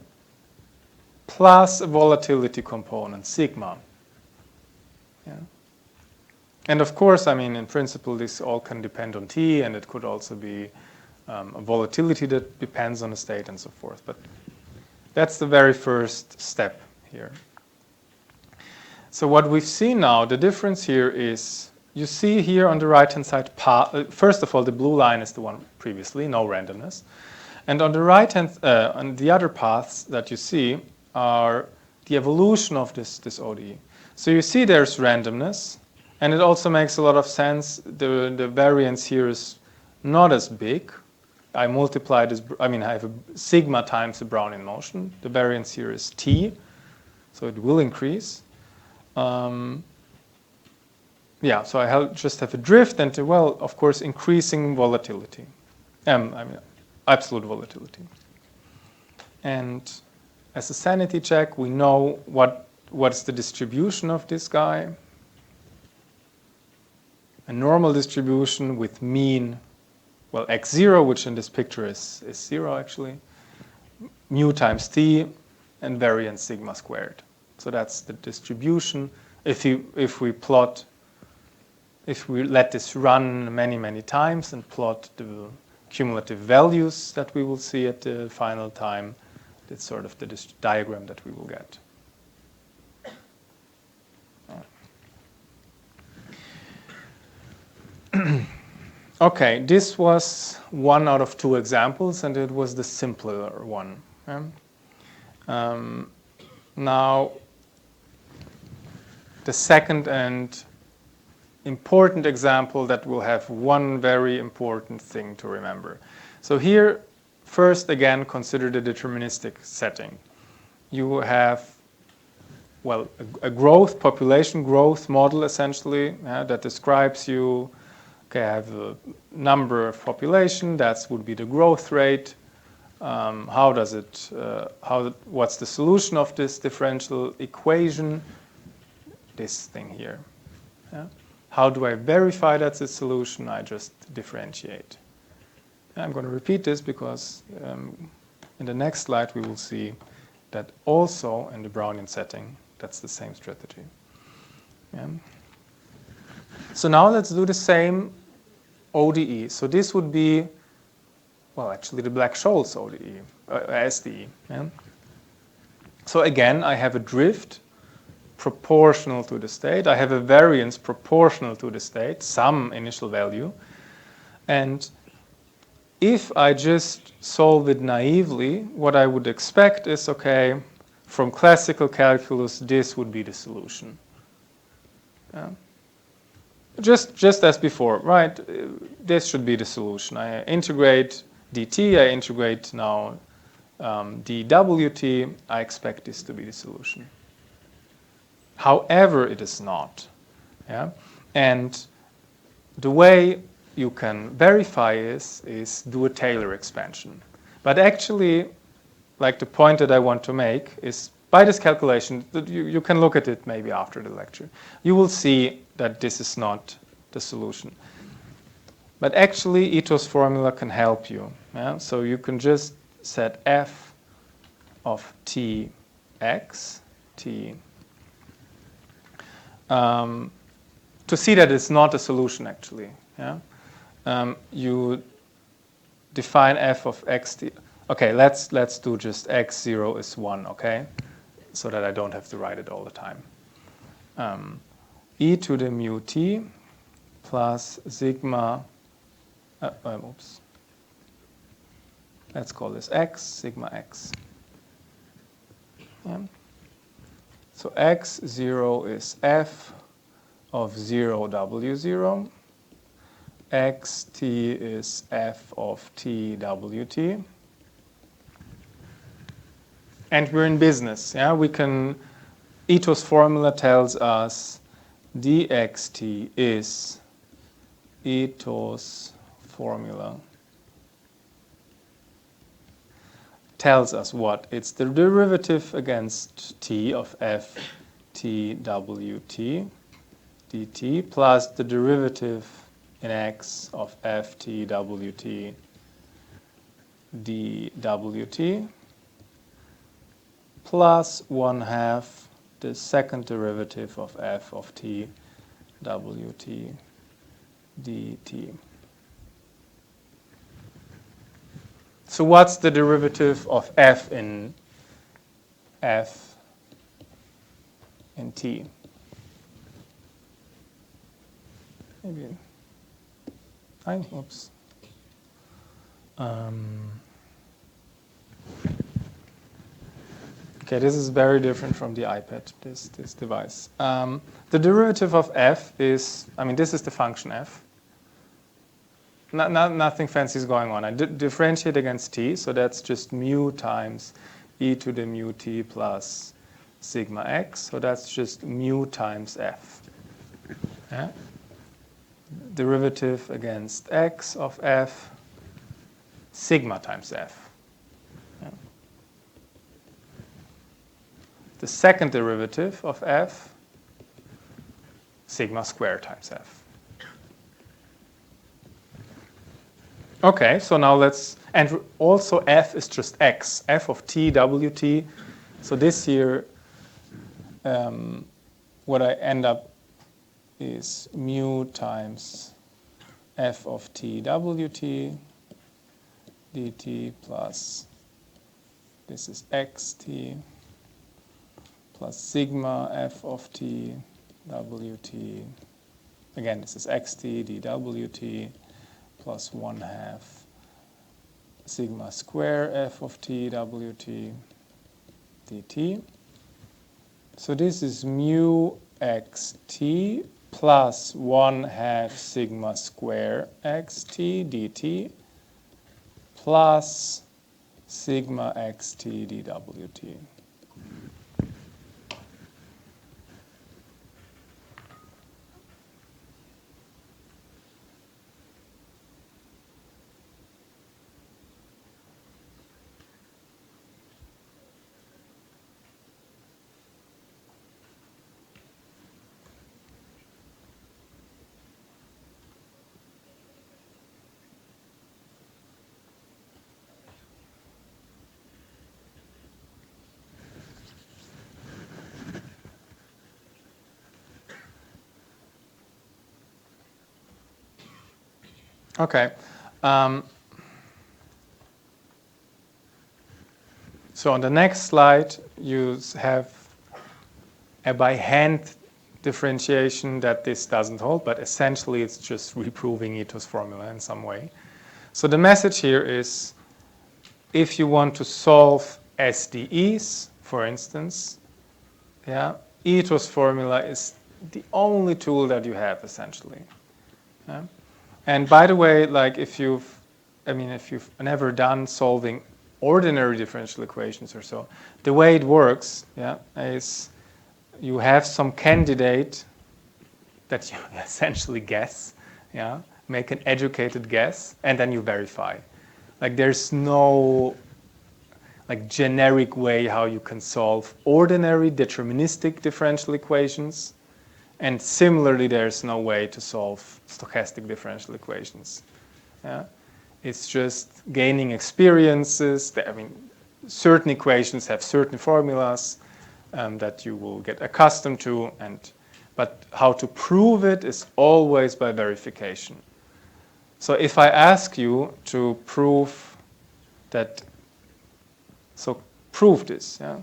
plus a volatility component, sigma. Yeah. And of course, I mean, in principle, this all can depend on t, and it could also be a volatility that depends on the state and so forth. But that's the very first step here. So what we've seen now, the difference here is, you see here on the right-hand side, first of all, the blue line is the one previously, no randomness. And on the right-hand, on the other paths that you see are the evolution of this ODE. So you see there's randomness, and it also makes a lot of sense. The variance here is not as big, I multiply this, I have a sigma times the Brownian motion. The variance here is t, so it will increase. Yeah, so I just have a drift and, well, of course, increasing volatility. Absolute volatility. And as a sanity check, we know what's the distribution of this guy. A normal distribution with mean, well, x0, which in this picture is 0 actually, mu times t, and variance sigma squared. So that's the distribution. If we let this run many, many times and plot the cumulative values that we will see at the final time, that's sort of the diagram that we will get. Okay, this was one out of two examples, and it was the simpler one. Now, the second and important example that will have one very important thing to remember. So here, first again, consider the deterministic setting. You have, well, a population growth model essentially that describes you. Okay, I have a number of population. That would be the growth rate. What's the solution of this differential equation? This thing here. Yeah? How do I verify that's the solution? I just differentiate. I'm going to repeat this because in the next slide we will see that also in the Brownian setting, that's the same strategy. Yeah. So now let's do the same ODE. So this would be, well, actually the Black-Scholes ODE, SDE. Yeah? So again, I have a drift proportional to the state. I have a variance proportional to the state, some initial value. And if I just solve it naively, what I would expect is, okay, from classical calculus, this would be the solution. Yeah? Just as before, right? This should be the solution. I integrate dt, I integrate now dwt, I expect this to be the solution. However, it is not. Yeah? And the way you can verify is do a Taylor expansion. But actually, like the point that I want to make is by this calculation, you can look at it maybe after the lecture. You will see that this is not the solution. But actually, Ito's formula can help you. Yeah? So you can just set f of tx, t, to see that it's not a solution actually. Yeah? You define f of xt. Okay, let's do just x0 is 1, okay? So that I don't have to write it all the time. E to the mu t plus sigma, oops. Let's call this x, sigma x. Yeah. So x0 is f of 0 w0. xt is f of t wt. And we're in business. Yeah? We can, Ito's formula tells us dxt is Ito's formula. Tells us what? It's the derivative against t of f t wt dt plus the derivative in x of f t wt dwt plus 1/2 the second derivative of f of t wt dt. So what's the derivative of f in t? Maybe. Oops. Okay, this is very different from the iPad, this device. The derivative of f is, this is the function f. nothing fancy is going on. I differentiate against t, so that's just mu times e to the mu t plus sigma x. So that's just mu times f. Yeah? Derivative against x of f, sigma times f. Yeah? The second derivative of f, sigma squared times f. Okay, so now let's, and also f is just x, f of t, wt. So this here, what I end up is mu times f of t, wt, dt plus, this is xt, plus sigma f of t, wt. Again, this is xt, dwt, plus 1/2 sigma square f of t, wt, dt. So this is mu xt plus 1/2 sigma square xt dt plus sigma xt dwt. Okay. So on the next slide, you have a by hand differentiation that this doesn't hold, but essentially it's just reproving Ito's formula in some way. So the message here is, if you want to solve SDEs, for instance, yeah, Ito's formula is the only tool that you have essentially. Yeah? And by the way, like if you've never done solving ordinary differential equations or so, the way it works, yeah, is you have some candidate that you essentially guess, yeah, make an educated guess, and then you verify. Like there's no like generic way how you can solve ordinary deterministic differential equations. And similarly, there's no way to solve stochastic differential equations. Yeah? It's just gaining experiences. Certain equations have certain formulas that you will get accustomed to, but how to prove it is always by verification. So if I ask you to prove that, so prove this, yeah?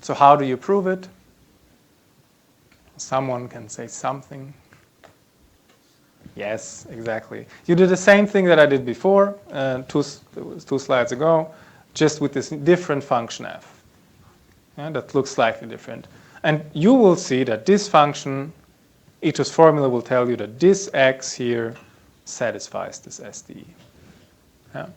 So how do you prove it? Someone can say something. Yes, exactly. You do the same thing that I did before, two slides ago, just with this different function f. Yeah, that looks slightly different. And you will see that this function, Ito's formula will tell you that this x here satisfies this SDE. Yeah.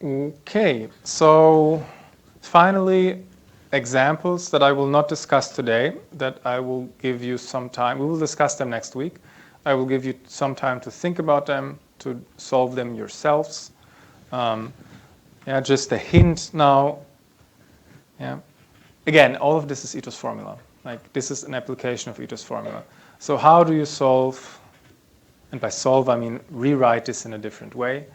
Okay, so finally, examples that I will not discuss today, that I will give you some time. We will discuss them next week. I will give you some time to think about them, to solve them yourselves. Yeah, just a hint now. Yeah. Again, all of this is Ito's formula. Like this is an application of Ito's formula. So how do you solve, and by solve I mean rewrite this in a different way.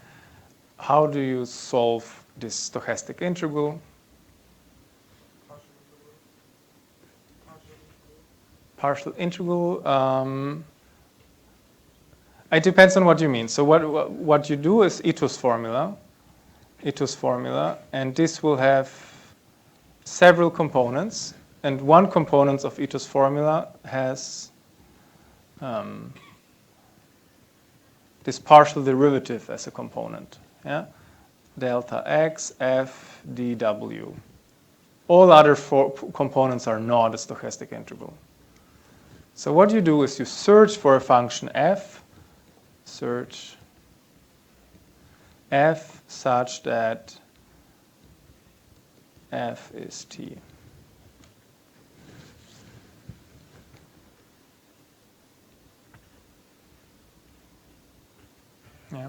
How do you solve this stochastic integral? Partial integral. It depends on what you mean. So what you do is Ito's formula Ito's formula, and this will have several components, and one component of Ito's formula has this partial derivative as a component. Yeah? Delta x f dw. All other four components are not a stochastic integral. So what you do is you search for a function f, search f such that f is t. Yeah.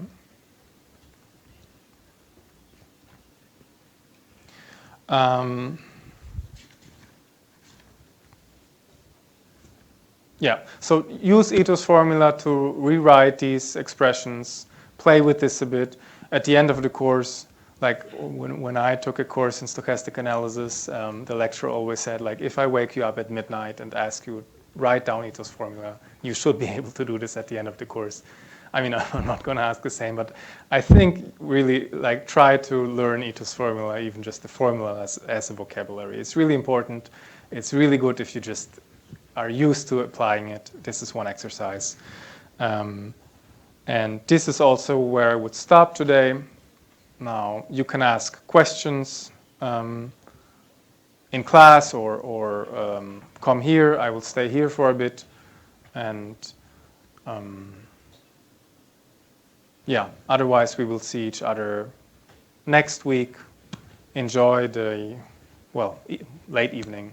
Yeah, so use Ito's formula to rewrite these expressions, play with this a bit. At the end of the course, like when I took a course in stochastic analysis, the lecturer always said, like, if I wake you up at midnight and ask you, write down Ito's formula, you should be able to do this at the end of the course. I mean, I'm not going to ask the same, but I think really, like, try to learn Ito's formula, even just the formula as a vocabulary. It's really important. It's really good if you just are used to applying it. This is one exercise. And this is also where I would stop today. Now, you can ask questions in class or come here. I will stay here for a bit. And yeah, otherwise we will see each other next week. Enjoy the, well, late evening.